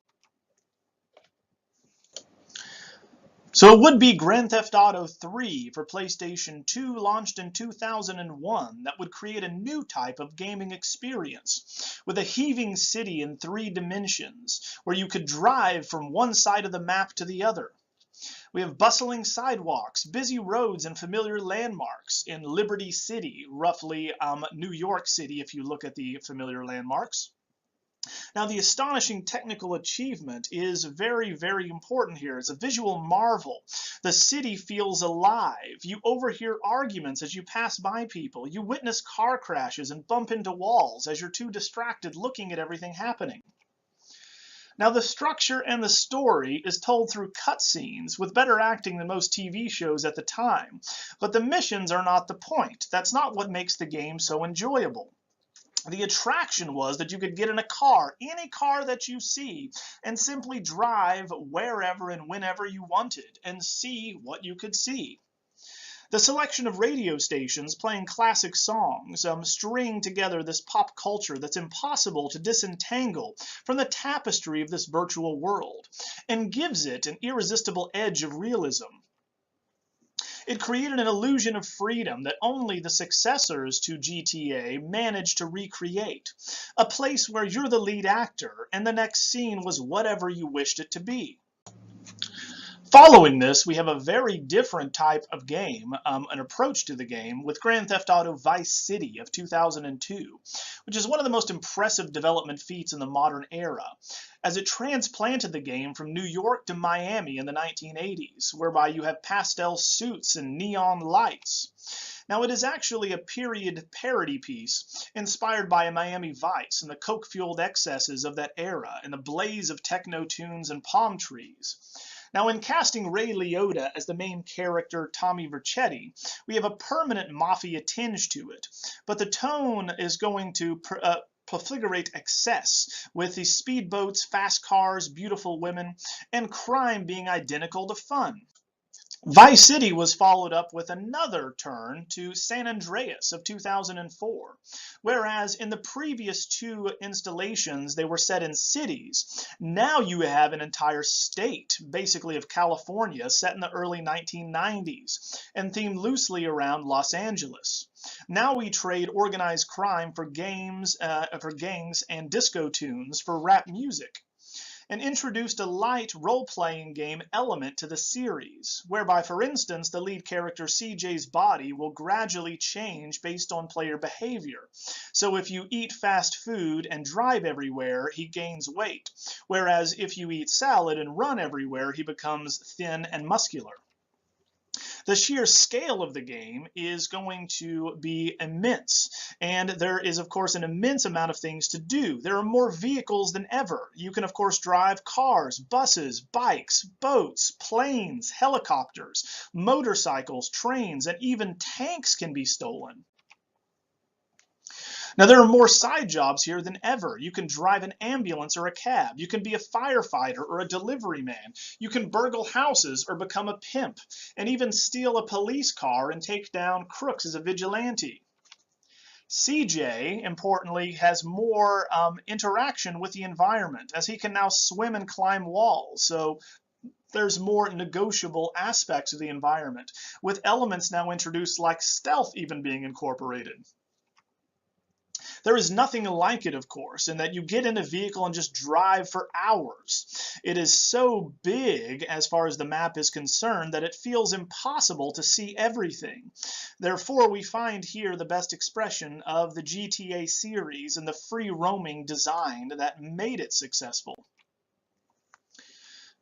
S1: So it would be Grand Theft Auto 3 for PlayStation 2, launched in 2001, that would create a new type of gaming experience, with a heaving city in 3 dimensions, where you could drive from one side of the map to the other. We have bustling sidewalks, busy roads, and familiar landmarks in Liberty City, roughly New York City if you look at the familiar landmarks. Now, the astonishing technical achievement is very, very important here. It's a visual marvel. The city feels alive. You overhear arguments as you pass by people. You witness car crashes and bump into walls as you're too distracted looking at everything happening. Now, the structure and the story is told through cutscenes with better acting than most TV shows at the time. But the missions are not the point. That's not what makes the game so enjoyable. The attraction was that you could get in a car, any car that you see, and simply drive wherever and whenever you wanted and see what you could see. The selection of radio stations playing classic songs string together this pop culture that's impossible to disentangle from the tapestry of this virtual world, and gives it an irresistible edge of realism. It created an illusion of freedom that only the successors to GTA managed to recreate, a place where you're the lead actor and the next scene was whatever you wished it to be. Following this, we have a very different type of game, an approach to the game, with Grand Theft Auto Vice City of 2002, which is one of the most impressive development feats in the modern era, as it transplanted the game from New York to Miami in the 1980s, whereby you have pastel suits and neon lights. Now, it is actually a period parody piece inspired by a Miami Vice and the coke-fueled excesses of that era and the blaze of techno tunes and palm trees. Now, in casting Ray Liotta as the main character, Tommy Vercetti, we have a permanent mafia tinge to it, but the tone is going to proliferate excess, with the speedboats, fast cars, beautiful women, and crime being identical to fun. Vice City was followed up with another turn to San Andreas of 2004, whereas in the previous two installations they were set in cities. Now you have an entire state, basically of California, set in the early 1990s and themed loosely around Los Angeles. Now we trade organized crime for gangs and disco tunes for rap music, and introduced a light role-playing game element to the series, whereby, for instance, the lead character CJ's body will gradually change based on player behavior. So if you eat fast food and drive everywhere, he gains weight, whereas if you eat salad and run everywhere, he becomes thin and muscular. The sheer scale of the game is going to be immense, and there is, of course, an immense amount of things to do. There are more vehicles than ever. You can, of course, drive cars, buses, bikes, boats, planes, helicopters, motorcycles, trains, and even tanks can be stolen. Now, there are more side jobs here than ever. You can drive an ambulance or a cab. You can be a firefighter or a delivery man. You can burgle houses or become a pimp, and even steal a police car and take down crooks as a vigilante. CJ, importantly, has more interaction with the environment, as he can now swim and climb walls. So there's more negotiable aspects of the environment, with elements now introduced like stealth even being incorporated. There is nothing like it, of course, in that you get in a vehicle and just drive for hours. It is so big as far as the map is concerned that it feels impossible to see everything. Therefore, we find here the best expression of the GTA series and the free roaming design that made it successful.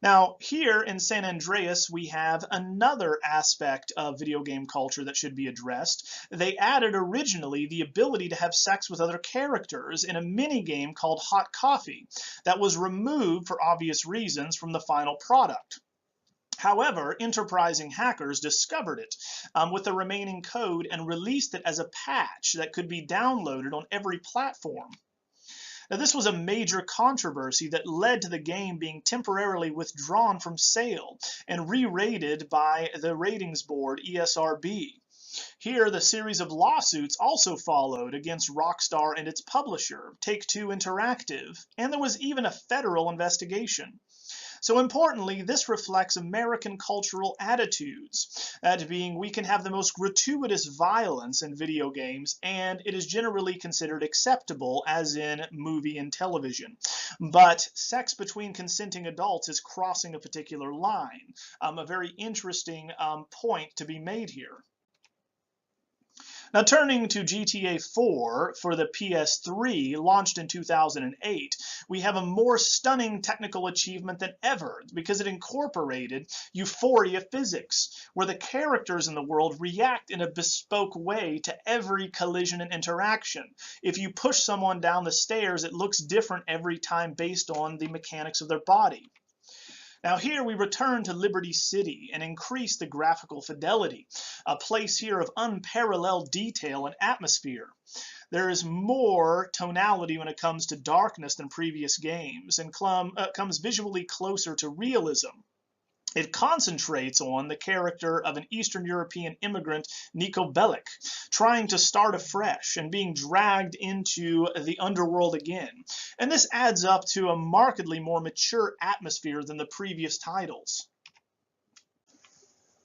S1: Now, here in San Andreas, we have another aspect of video game culture that should be addressed. They added originally the ability to have sex with other characters in a mini game called Hot Coffee that was removed for obvious reasons from the final product. However, enterprising hackers discovered it with the remaining code and released it as a patch that could be downloaded on every platform. Now, this was a major controversy that led to the game being temporarily withdrawn from sale and re-rated by the ratings board ESRB. Here, the series of lawsuits also followed against Rockstar and its publisher, Take-Two Interactive, and there was even a federal investigation. So importantly, this reflects American cultural attitudes, that being we can have the most gratuitous violence in video games, and it is generally considered acceptable, as in movie and television. But sex between consenting adults is crossing a particular line, a very interesting point to be made here. Now, turning to GTA 4 for the PS3, launched in 2008, we have a more stunning technical achievement than ever because it incorporated euphoria physics, where the characters in the world react in a bespoke way to every collision and interaction. If you push someone down the stairs, it looks different every time based on the mechanics of their body. Now here we return to Liberty City and increase the graphical fidelity, a place here of unparalleled detail and atmosphere. There is more tonality when it comes to darkness than previous games, and comes visually closer to realism. It concentrates on the character of an Eastern European immigrant, Niko Bellic, trying to start afresh and being dragged into the underworld again. And this adds up to a markedly more mature atmosphere than the previous titles.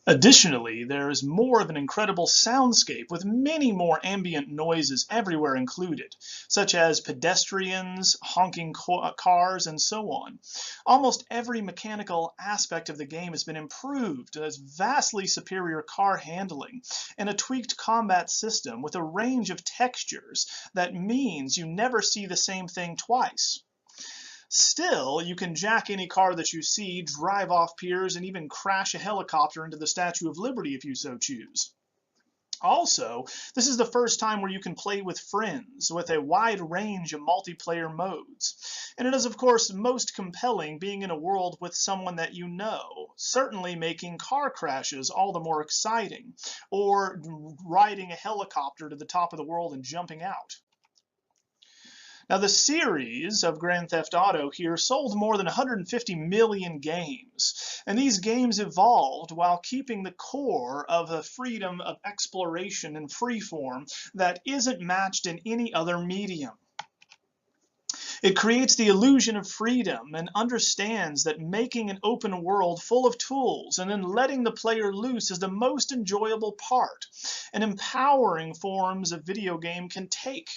S1: Additionally, there is more of an incredible soundscape with many more ambient noises everywhere included, such as pedestrians, honking cars, and so on. Almost every mechanical aspect of the game has been improved. It has vastly superior car handling and a tweaked combat system with a range of textures that means you never see the same thing twice. Still, you can jack any car that you see, drive off piers, and even crash a helicopter into the Statue of Liberty if you so choose. Also, this is the first time where you can play with friends with a wide range of multiplayer modes. And it is, of course, most compelling being in a world with someone that you know, certainly making car crashes all the more exciting, or riding a helicopter to the top of the world and jumping out. Now, the series of Grand Theft Auto here sold more than 150 million games, and these games evolved while keeping the core of a freedom of exploration and freeform that isn't matched in any other medium. It creates the illusion of freedom and understands that making an open world full of tools and then letting the player loose is the most enjoyable part, and empowering forms a video game can take.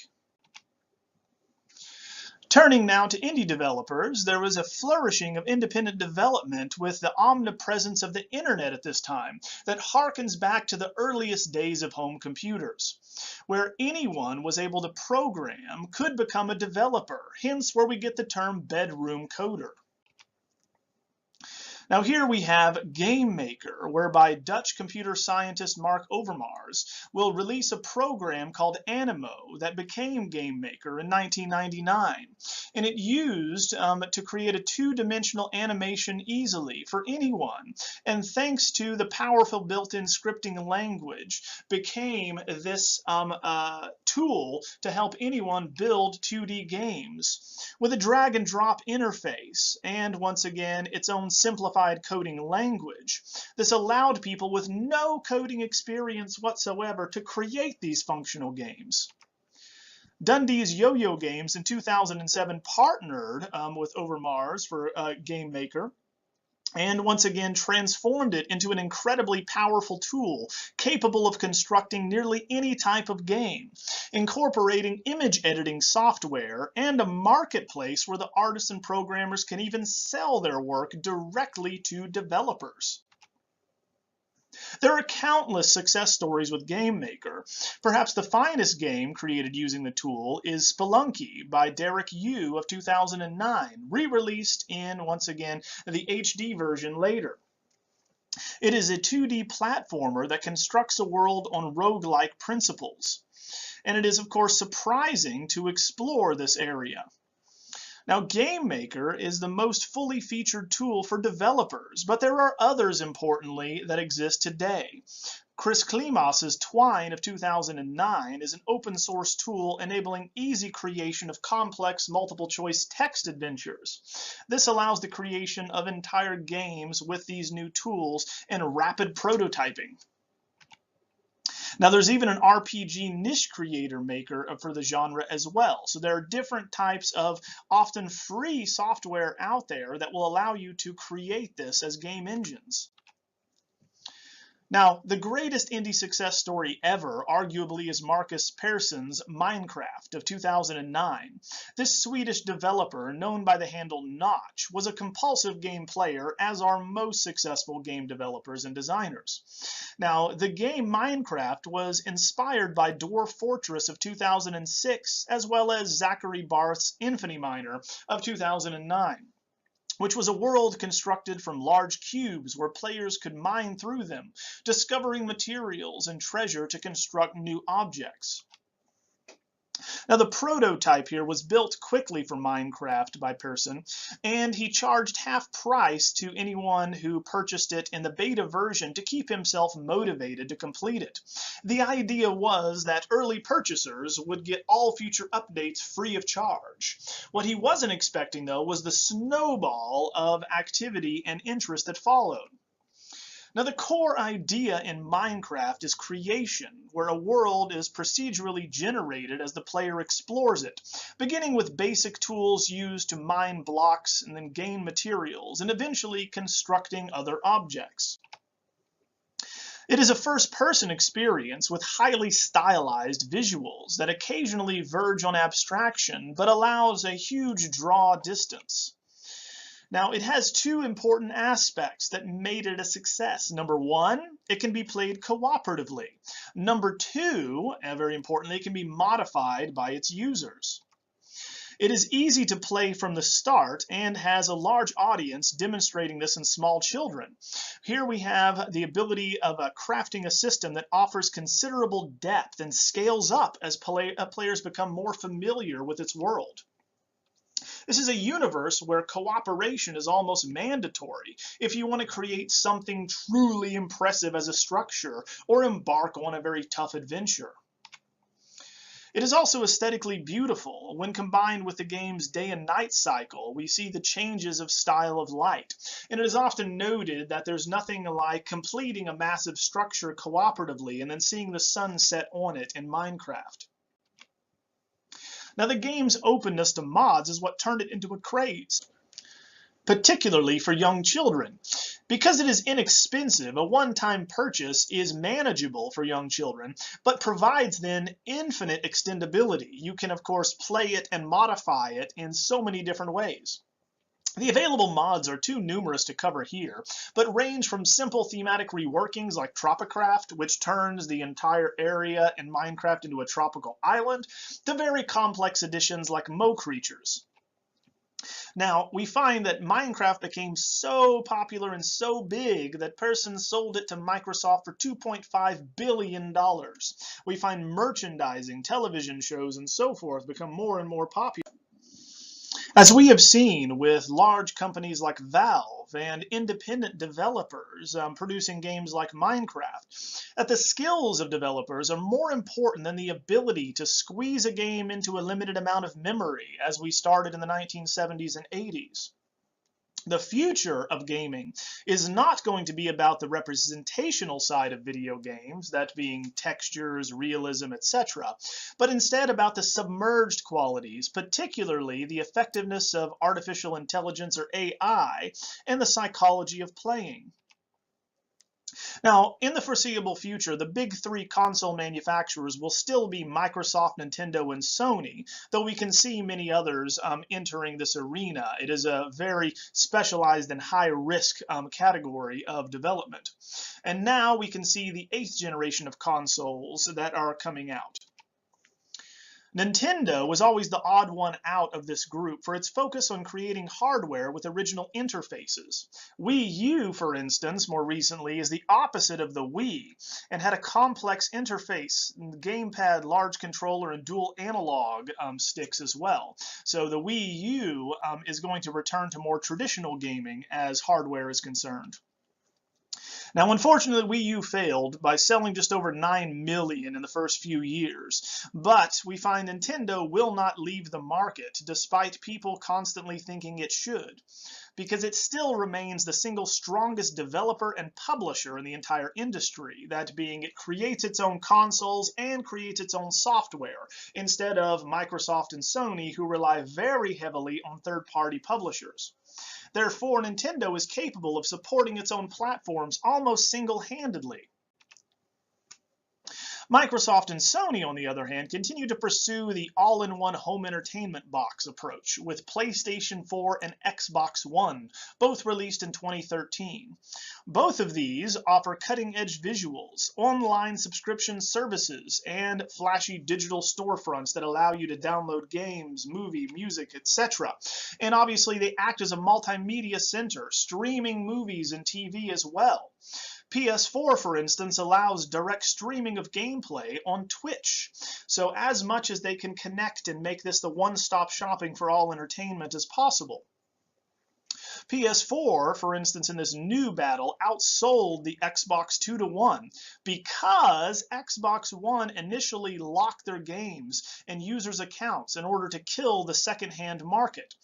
S1: Turning now to indie developers, there was a flourishing of independent development with the omnipresence of the internet at this time that harkens back to the earliest days of home computers, where anyone was able to program could become a developer, hence where we get the term bedroom coder. Now here we have GameMaker, whereby Dutch computer scientist Mark Overmars will release a program called Animo that became GameMaker in 1999. And it used to create a two-dimensional animation easily for anyone. And thanks to the powerful built-in scripting language, became this tool to help anyone build 2D games with a drag and drop interface, and once again, its own simplified coding language. This allowed people with no coding experience whatsoever to create these functional games. Dundee's Yo-Yo Games in 2007 partnered with Overmars for GameMaker, and once again transformed it into an incredibly powerful tool capable of constructing nearly any type of game, incorporating image editing software and a marketplace where the artists and programmers can even sell their work directly to developers. There are countless success stories with GameMaker. Perhaps the finest game created using the tool is Spelunky by Derek Yu of 2009, re-released in, once again, the HD version later. It is a 2D platformer that constructs a world on roguelike principles. And it is, of course, surprising to explore this area. Now, GameMaker is the most fully featured tool for developers, but there are others, importantly, that exist today. Chris Klimas's Twine of 2009 is an open source tool enabling easy creation of complex multiple choice text adventures. This allows the creation of entire games with these new tools and rapid prototyping. Now, there's even an RPG niche creator maker for the genre as well. So there are different types of often free software out there that will allow you to create this as game engines. Now, the greatest indie success story ever, arguably, is Marcus Persson's Minecraft of 2009. This Swedish developer, known by the handle Notch, was a compulsive game player, as are most successful game developers and designers. Now, the game Minecraft was inspired by Dwarf Fortress of 2006, as well as Zachary Barth's Infinity Miner of 2009. Which was a world constructed from large cubes where players could mine through them, discovering materials and treasure to construct new objects. Now, the prototype here was built quickly for Minecraft by Pearson, and he charged half price to anyone who purchased it in the beta version to keep himself motivated to complete it. The idea was that early purchasers would get all future updates free of charge. What he wasn't expecting, though, was the snowball of activity and interest that followed. Now, the core idea in Minecraft is creation, where a world is procedurally generated as the player explores it, beginning with basic tools used to mine blocks and then gain materials, and eventually constructing other objects. It is a first-person experience with highly stylized visuals that occasionally verge on abstraction, but allows a huge draw distance. Now, it has two important aspects that made it a success. Number one, it can be played cooperatively. Number two, and very importantly, it can be modified by its users. It is easy to play from the start and has a large audience demonstrating this in small children. Here we have the ability of crafting a system that offers considerable depth and scales up as players become more familiar with its world. This is a universe where cooperation is almost mandatory if you want to create something truly impressive as a structure or embark on a very tough adventure. It is also aesthetically beautiful. When combined with the game's day and night cycle, we see the changes of style of light. And it is often noted that there's nothing like completing a massive structure cooperatively and then seeing the sun set on it in Minecraft. Now, the game's openness to mods is what turned it into a craze, particularly for young children. Because it is inexpensive, a one-time purchase is manageable for young children, but provides then infinite extendability. You can, of course, play it and modify it in so many different ways. The available mods are too numerous to cover here, but range from simple thematic reworkings like Tropicraft, which turns the entire area in Minecraft into a tropical island, to very complex additions like Mo Creatures. Now, we find that Minecraft became so popular and so big that Pearson sold it to Microsoft for $2.5 billion. We find merchandising, television shows, and so forth become more and more popular. As we have seen with large companies like Valve and independent developers producing games like Minecraft, that the skills of developers are more important than the ability to squeeze a game into a limited amount of memory, as we started in the 1970s and 80s. The future of gaming is not going to be about the representational side of video games, that being textures, realism, etc., but instead about the submerged qualities, particularly the effectiveness of artificial intelligence or AI and the psychology of playing. Now, in the foreseeable future, the big three console manufacturers will still be Microsoft, Nintendo, and Sony, though we can see many others entering this arena. It is a very specialized and high-risk category of development. And now we can see the 8th generation of consoles that are coming out. Nintendo was always the odd one out of this group for its focus on creating hardware with original interfaces. Wii U, for instance, more recently, is the opposite of the Wii and had a complex interface, gamepad, large controller, and dual analog sticks as well. So the Wii U is going to return to more traditional gaming as hardware is concerned. Now, unfortunately, Wii U failed by selling just over 9 million in the first few years, but we find Nintendo will not leave the market despite people constantly thinking it should, because it still remains the single strongest developer and publisher in the entire industry, that being it creates its own consoles and creates its own software, instead of Microsoft and Sony, who rely very heavily on third-party publishers. Therefore, Nintendo is capable of supporting its own platforms almost single-handedly. Microsoft and Sony, on the other hand, continue to pursue the all-in-one home entertainment box approach with PlayStation 4 and Xbox One, both released in 2013. Both of these offer cutting-edge visuals, online subscription services, and flashy digital storefronts that allow you to download games, music, etc. And obviously, they act as a multimedia center, streaming movies and TV as well. PS4, for instance, allows direct streaming of gameplay on Twitch. So as much as they can connect and make this the one-stop shopping for all entertainment as possible. PS4, for instance, in this new battle, outsold the Xbox 2-1 because Xbox One initially locked their games and users' accounts in order to kill the second-hand market.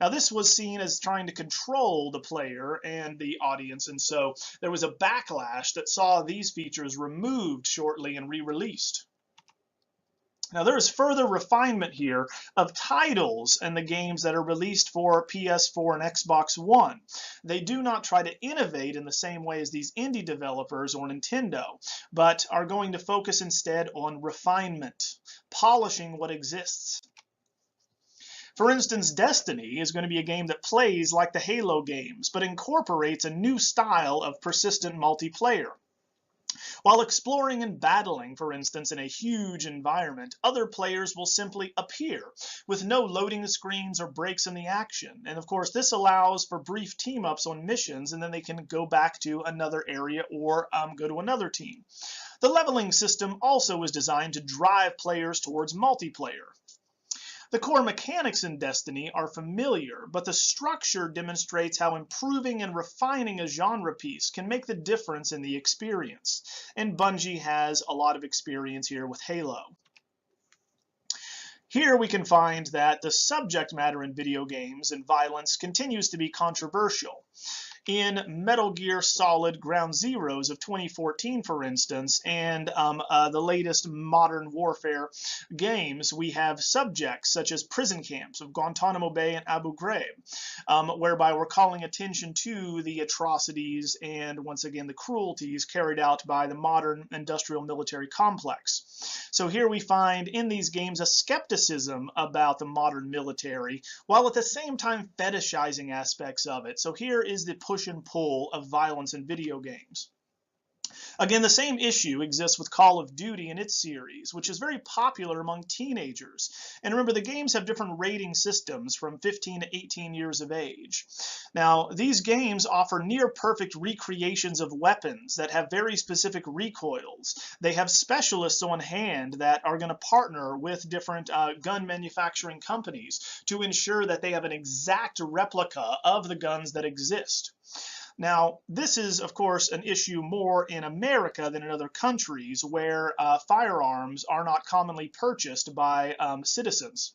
S1: Now, this was seen as trying to control the player and the audience, and so there was a backlash that saw these features removed shortly and re-released. Now, there is further refinement here of titles and the games that are released for PS4 and Xbox One. They do not try to innovate in the same way as these indie developers or Nintendo, but are going to focus instead on refinement, polishing what exists. For instance, Destiny is going to be a game that plays like the Halo games, but incorporates a new style of persistent multiplayer. While exploring and battling, for instance, in a huge environment, other players will simply appear with no loading screens or breaks in the action. And of course, this allows for brief team-ups on missions, and then they can go back to another area or go to another team. The leveling system also is designed to drive players towards multiplayer. The core mechanics in Destiny are familiar, but the structure demonstrates how improving and refining a genre piece can make the difference in the experience. And Bungie has a lot of experience here with Halo. Here we can find that the subject matter in video games and violence continues to be controversial. In Metal Gear Solid Ground Zeroes of 2014, for instance, and the latest modern warfare games, we have subjects such as prison camps of Guantanamo Bay and Abu Ghraib, whereby we're calling attention to the atrocities and, once again, the cruelties carried out by the modern industrial military complex. So here we find in these games a skepticism about the modern military, while at the same time fetishizing aspects of it. So here is the push and pull of violence in video games. Again, the same issue exists with Call of Duty and its series, which is very popular among teenagers. And remember, the games have different rating systems from 15 to 18 years of age. Now, these games offer near-perfect recreations of weapons that have very specific recoils. They have specialists on hand that are going to partner with different gun manufacturing companies to ensure that they have an exact replica of the guns that exist. Now, this is, of course, an issue more in America than in other countries where firearms are not commonly purchased by citizens.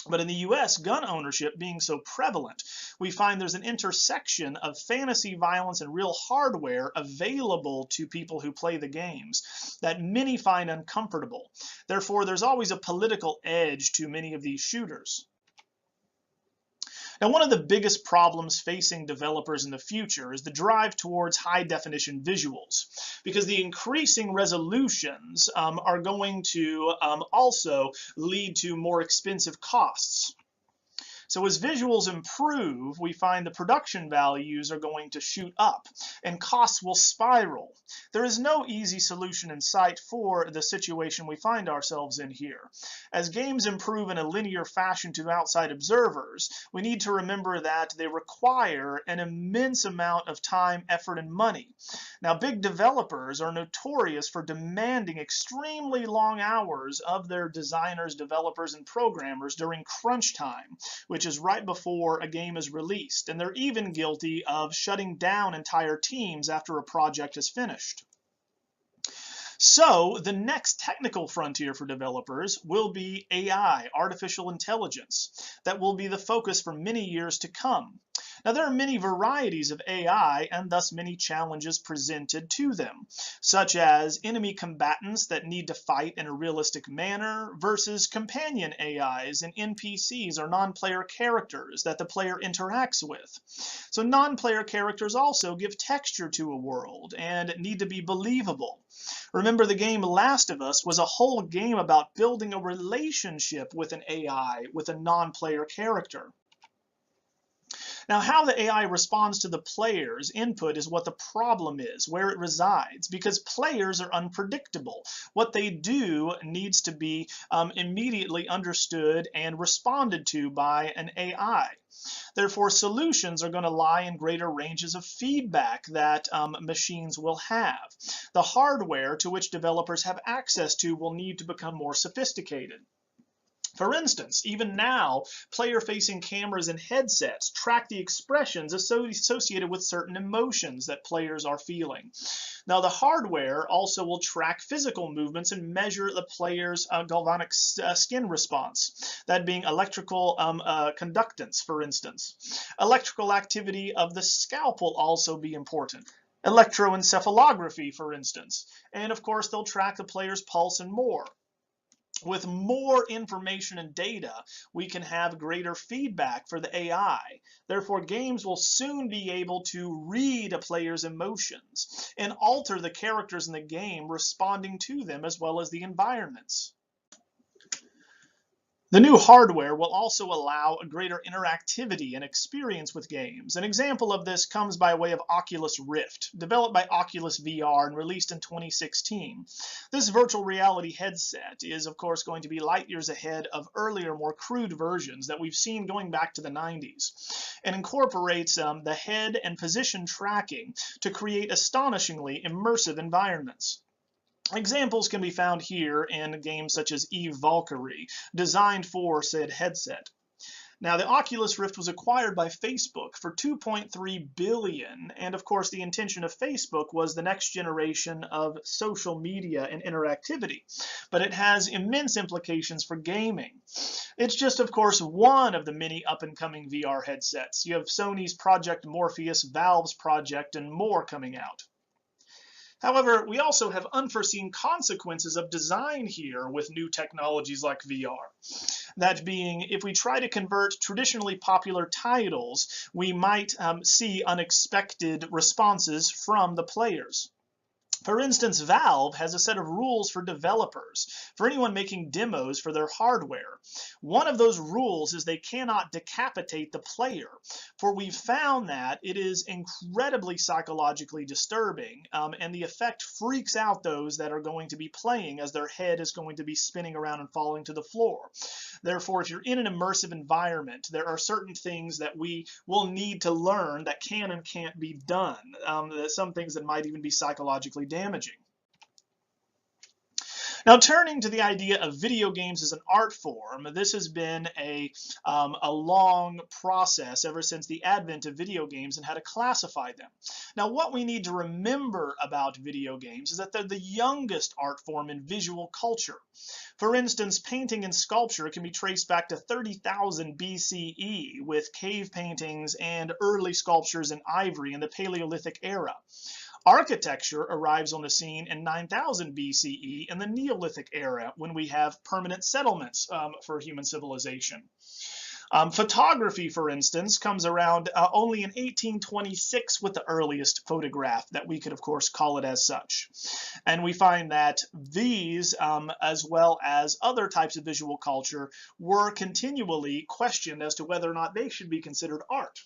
S1: But in the US, gun ownership being so prevalent, we find there's an intersection of fantasy violence and real hardware available to people who play the games that many find uncomfortable. Therefore, there's always a political edge to many of these shooters. Now, one of the biggest problems facing developers in the future is the drive towards high-definition visuals, because the increasing resolutions are going to also lead to more expensive costs. So as visuals improve, we find the production values are going to shoot up and costs will spiral. There is no easy solution in sight for the situation we find ourselves in here. As games improve in a linear fashion to outside observers, we need to remember that they require an immense amount of time, effort, and money. Now, big developers are notorious for demanding extremely long hours of their designers, developers, and programmers during crunch time, which is right before a game is released, and they're even guilty of shutting down entire teams after a project is finished. So the next technical frontier for developers will be AI, artificial intelligence, that will be the focus for many years to come. Now, there are many varieties of AI and thus many challenges presented to them, such as enemy combatants that need to fight in a realistic manner versus companion AIs and NPCs or non-player characters that the player interacts with. So non-player characters also give texture to a world and need to be believable. Remember, the game Last of Us was a whole game about building a relationship with an AI, with a non-player character. Now, how the AI responds to the player's input is what the problem is, where it resides, because players are unpredictable. What they do needs to be immediately understood and responded to by an AI. Therefore, solutions are going to lie in greater ranges of feedback that machines will have. The hardware to which developers have access to will need to become more sophisticated. For instance, even now, player-facing cameras and headsets track the expressions associated with certain emotions that players are feeling. Now, the hardware also will track physical movements and measure the player's galvanic skin response, that being electrical conductance, for instance. Electrical activity of the scalp will also be important. Electroencephalography, for instance. And of course, they'll track the player's pulse and more. With more information and data, we can have greater feedback for the AI. Therefore, games will soon be able to read a player's emotions and alter the characters in the game responding to them, as well as the environments. The new hardware will also allow a greater interactivity and experience with games. An example of this comes by way of Oculus Rift, developed by Oculus VR and released in 2016. This virtual reality headset is, of course, going to be light years ahead of earlier, more crude versions that we've seen going back to the 90s, and incorporates the head and position tracking to create astonishingly immersive environments. Examples can be found here in games such as Eve Valkyrie, designed for said headset. Now, the Oculus Rift was acquired by Facebook for $2.3 billion, and of course the intention of Facebook was the next generation of social media and interactivity, but it has immense implications for gaming. It's just, of course, one of the many up-and-coming VR headsets. You have Sony's Project Morpheus, Valve's Project, and more coming out. However, we also have unforeseen consequences of design here with new technologies like VR. That being, if we try to convert traditionally popular titles, we might see unexpected responses from the players. For instance, Valve has a set of rules for developers, for anyone making demos for their hardware. One of those rules is they cannot decapitate the player, for we've found that it is incredibly psychologically disturbing, and the effect freaks out those that are going to be playing, as their head is going to be spinning around and falling to the floor. Therefore, if you're in an immersive environment, there are certain things that we will need to learn that can and can't be done. Some things that might even be psychologically damaging. Now, turning to the idea of video games as an art form, this has been a long process ever since the advent of video games and how to classify them. Now, what we need to remember about video games is that they're the youngest art form in visual culture. For instance, painting and sculpture can be traced back to 30,000 BCE, with cave paintings and early sculptures in ivory in the Paleolithic era. Architecture arrives on the scene in 9000 BCE in the Neolithic era, when we have permanent settlements for human civilization. Photography, for instance, comes around only in 1826 with the earliest photograph, that we could, of course, call it as such. And we find that these, as well as other types of visual culture, were continually questioned as to whether or not they should be considered art.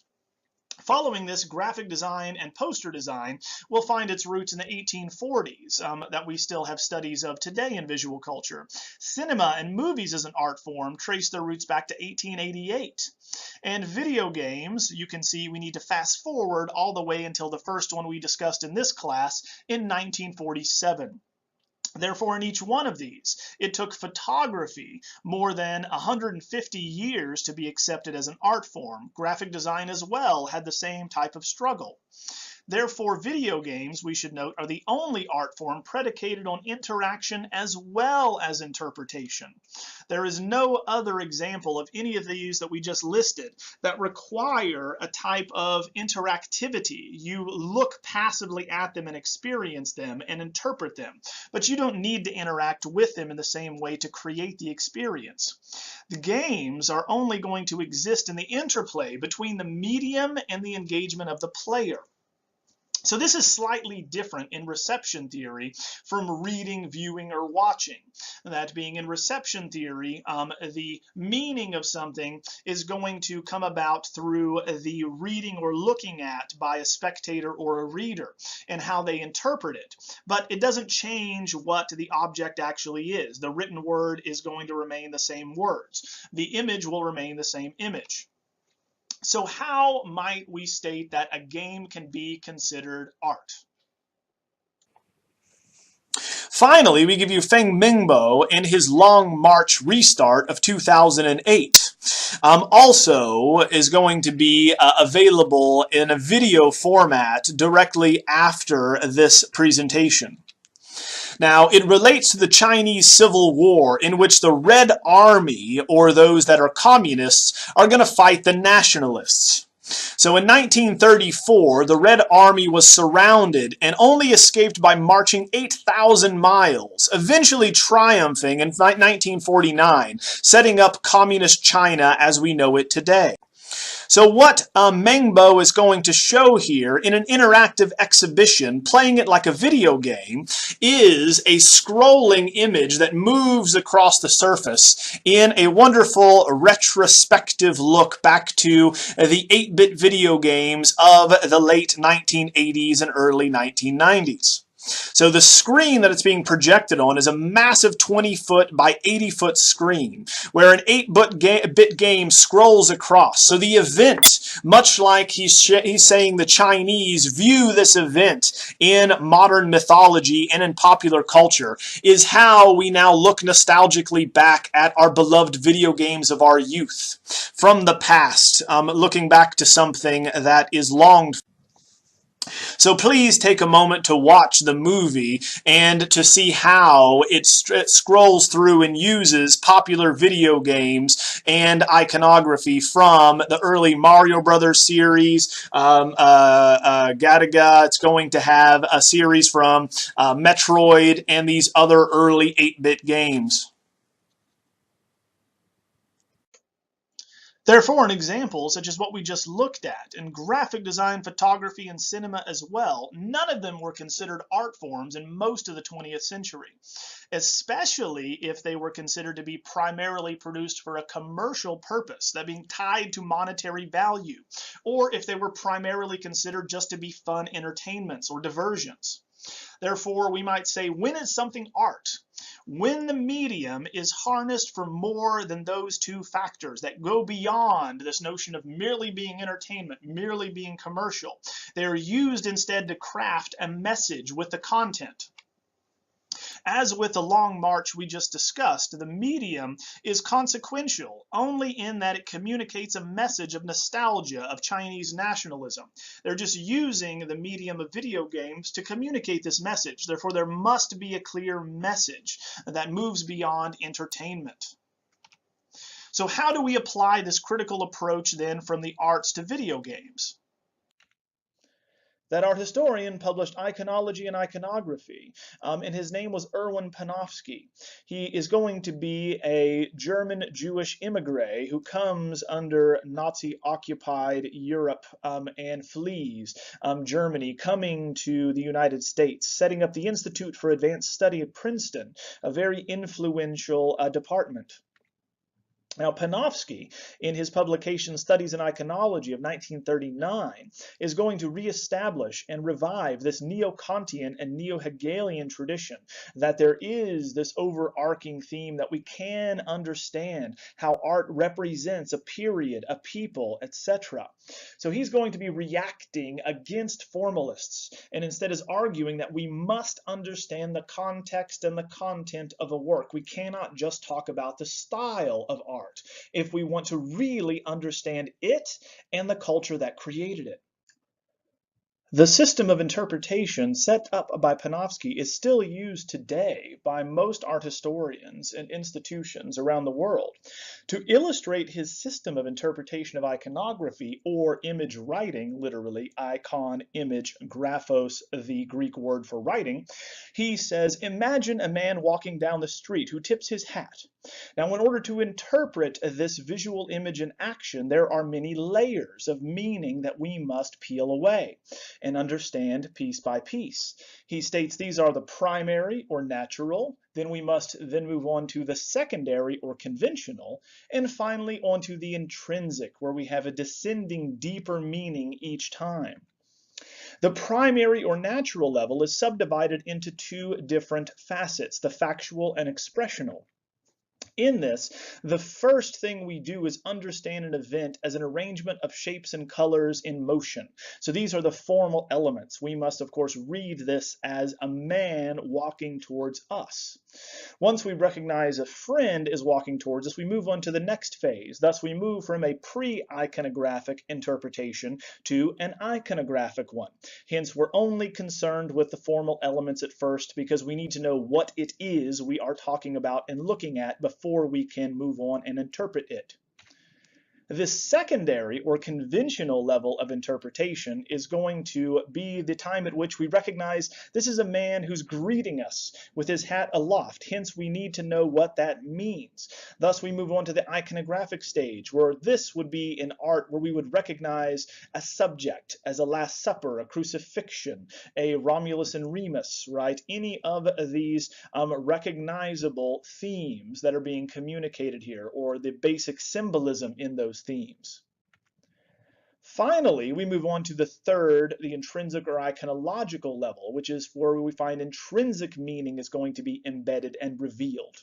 S1: Following this, graphic design and poster design will find its roots in the 1840s, that we still have studies of today in visual culture. Cinema and movies as an art form trace their roots back to 1888. And video games, you can see we need to fast forward all the way until the first one we discussed in this class in 1947. Therefore, in each one of these, it took photography more than 150 years to be accepted as an art form. Graphic design as well had the same type of struggle. Therefore, video games, we should note, are the only art form predicated on interaction as well as interpretation. There is no other example of any of these that we just listed that require a type of interactivity. You look passively at them and experience them and interpret them, but you don't need to interact with them in the same way to create the experience. The games are only going to exist in the interplay between the medium and the engagement of the player. So this is slightly different in reception theory from reading, viewing, or watching. That being, in reception theory, the meaning of something is going to come about through the reading or looking at by a spectator or a reader and how they interpret it. But it doesn't change what the object actually is. The written word is going to remain the same words. The image will remain the same image. So how might we state that a game can be considered art?
S2: Finally, we give you Feng Mingbo and his Long March restart of 2008. Also is going to be available in a video format directly after this presentation. Now, it relates to the Chinese Civil War, in which the Red Army, or those that are communists, are going to fight the nationalists. So in 1934, the Red Army was surrounded and only escaped by marching 8,000 miles, eventually triumphing in 1949, setting up Communist China as we know it today. So what Mengbo is going to show here in an interactive exhibition, playing it like a video game, is a scrolling image that moves across the surface in a wonderful retrospective look back to the 8-bit video games of the late 1980s and early 1990s. So the screen that it's being projected on is a massive 20-foot by 80-foot screen where an 8-bit game scrolls across. So the event, much like he's saying the Chinese view this event in modern mythology and in popular culture, is how we now look nostalgically back at our beloved video games of our youth from the past, looking back to something that is longed for. So please take a moment to watch the movie and to see how it scrolls through and uses popular video games and iconography from the early Mario Brothers series, Gataga. It's going to have a series from Metroid and these other early 8-bit games.
S1: Therefore, an example such as what we just looked at in graphic design, photography, and cinema as well, none of them were considered art forms in most of the 20th century, especially if they were considered to be primarily produced for a commercial purpose, that being tied to monetary value, or if they were primarily considered just to be fun entertainments or diversions. Therefore, we might say, when is something art? When the medium is harnessed for more than those two factors that go beyond this notion of merely being entertainment, merely being commercial. They are used instead to craft a message with the content. As with the Long March we just discussed, the medium is consequential only in that it communicates a message of nostalgia, of Chinese nationalism. They're just using the medium of video games to communicate this message. Therefore, there must be a clear message that moves beyond entertainment. So how do we apply this critical approach then from the arts to video games? That art historian published Iconology and Iconography, and his name was Erwin Panofsky. He is going to be a German Jewish immigrant who comes under Nazi-occupied Europe and flees Germany, coming to the United States, setting up the Institute for Advanced Study at Princeton, a very influential department. Now, Panofsky, in his publication Studies in Iconology of 1939, is going to reestablish and revive this neo-Kantian and neo-Hegelian tradition, that there is this overarching theme that we can understand how art represents a period, a people, etc. So he's going to be reacting against formalists, and instead is arguing that we must understand the context and the content of a work. We cannot just talk about the style of art if we want to really understand it and the culture that created it. The system of interpretation set up by Panofsky is still used today by most art historians and institutions around the world. To illustrate his system of interpretation of iconography, or image writing, literally icon, image, graphos, the Greek word for writing, he says, imagine a man walking down the street who tips his hat. Now, in order to interpret this visual image in action, there are many layers of meaning that we must peel away. and understand piece by piece. He states these are the primary or natural, then we must then move on to the secondary or conventional, and finally onto the intrinsic, where we have a descending deeper meaning each time. The primary or natural level is subdivided into two different facets, the factual and expressional. In this, the first thing we do is understand an event as an arrangement of shapes and colors in motion. So these are the formal elements. We must, of course, read this as a man walking towards us. Once we recognize a friend is walking towards us, we move on to the next phase. Thus, we move from a pre-iconographic interpretation to an iconographic one. Hence, we're only concerned with the formal elements at first because we need to know what it is we are talking about and looking at before we can move on and interpret it. The secondary or conventional level of interpretation is going to be the time at which we recognize this is a man who's greeting us with his hat aloft. Hence, we need to know what that means. Thus, we move on to the iconographic stage, where this would be in art where we would recognize a subject as a Last Supper, a crucifixion, a Romulus and Remus, right? Any of these recognizable themes that are being communicated here, or the basic symbolism in those themes. Finally, we move on to the third, the intrinsic or iconological level, which is where we find intrinsic meaning is going to be embedded and revealed.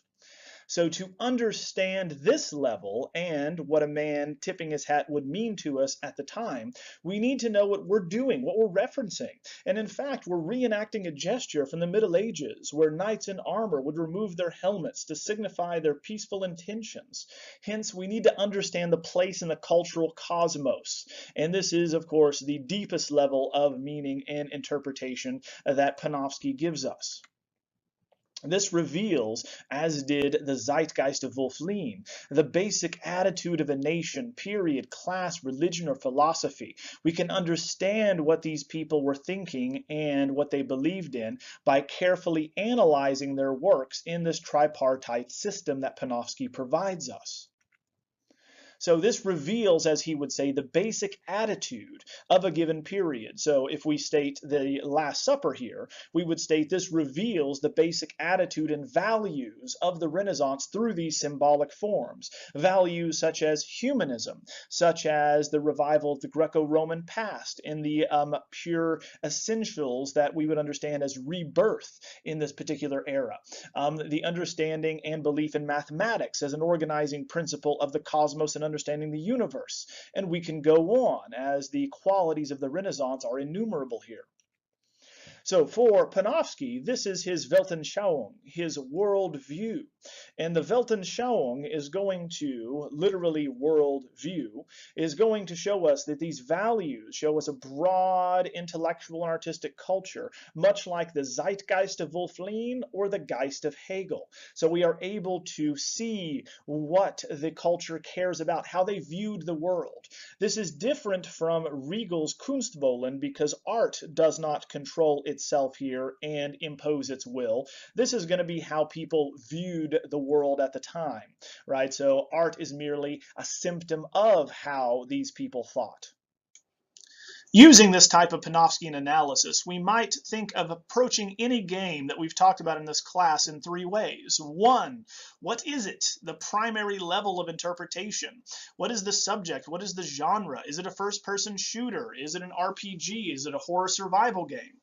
S1: So to understand this level and what a man tipping his hat would mean to us at the time, we need to know what we're doing, what we're referencing. And in fact, we're reenacting a gesture from the Middle Ages where knights in armor would remove their helmets to signify their peaceful intentions. Hence, we need to understand the place in the cultural cosmos. And this is, of course, the deepest level of meaning and interpretation that Panofsky gives us. This reveals, as did the Zeitgeist of Wolf-Lien, the basic attitude of a nation, period, class, religion, or philosophy. We can understand what these people were thinking and what they believed in by carefully analyzing their works in this tripartite system that Panofsky provides us. So this reveals, as he would say, the basic attitude of a given period. So if we state the Last Supper here, we would state this reveals the basic attitude and values of the Renaissance through these symbolic forms. Values such as humanism, such as the revival of the Greco-Roman past in the pure essentials that we would understand as rebirth in this particular era. The understanding and belief in mathematics as an organizing principle of the cosmos and understanding the universe. And we can go on, as the qualities of the Renaissance are innumerable here. So for Panofsky, this is his Weltanschauung, his world view. And the Weltanschauung is going to, literally world view, is going to show us that these values show us a broad intellectual and artistic culture, much like the Zeitgeist of Wolf-Lien or the Geist of Hegel. So we are able to see what the culture cares about, how they viewed the world. This is different from Riegel's Kunstwollen because art does not control itself here and impose its will. This is going to be how people viewed the world at the time, right? So art is merely a symptom of how these people thought. Using this type of Panofskyan analysis, we might think of approaching any game that we've talked about in this class in three ways. One, what is it? The primary level of interpretation. What is the subject? What is the genre? Is it a first-person shooter? Is it an RPG? Is it a horror survival game?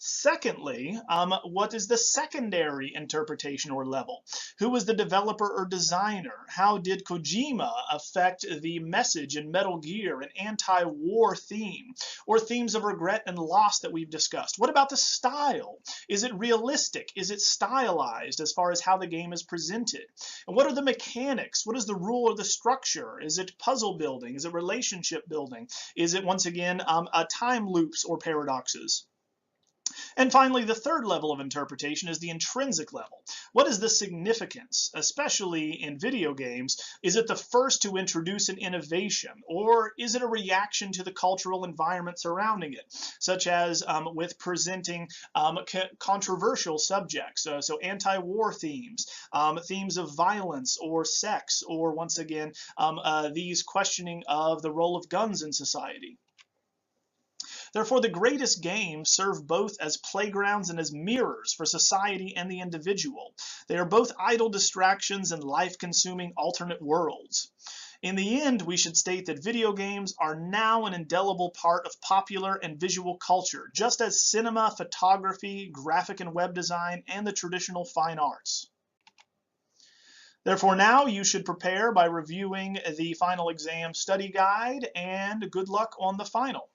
S1: Secondly, what is the secondary interpretation or level? Who was the developer or designer? How did Kojima affect the message in Metal Gear, an anti-war theme, or themes of regret and loss that we've discussed? What about the style? Is it realistic? Is it stylized as far as how the game is presented? And what are the mechanics? What is the rule or the structure? Is it puzzle building? Is it relationship building? Is it, once again, time loops or paradoxes? And finally, the third level of interpretation is the intrinsic level. What is the significance, especially in video games? Is it the first to introduce an innovation, or is it a reaction to the cultural environment surrounding it, such as with presenting controversial subjects, so anti-war themes, themes of violence or sex, or once again, these questioning of the role of guns in society? Therefore, the greatest games serve both as playgrounds and as mirrors for society and the individual. They are both idle distractions and life-consuming alternate worlds. In the end, we should state that video games are now an indelible part of popular and visual culture, just as cinema, photography, graphic and web design, and the traditional fine arts. Therefore, now you should prepare by reviewing the final exam study guide, and good luck on the final.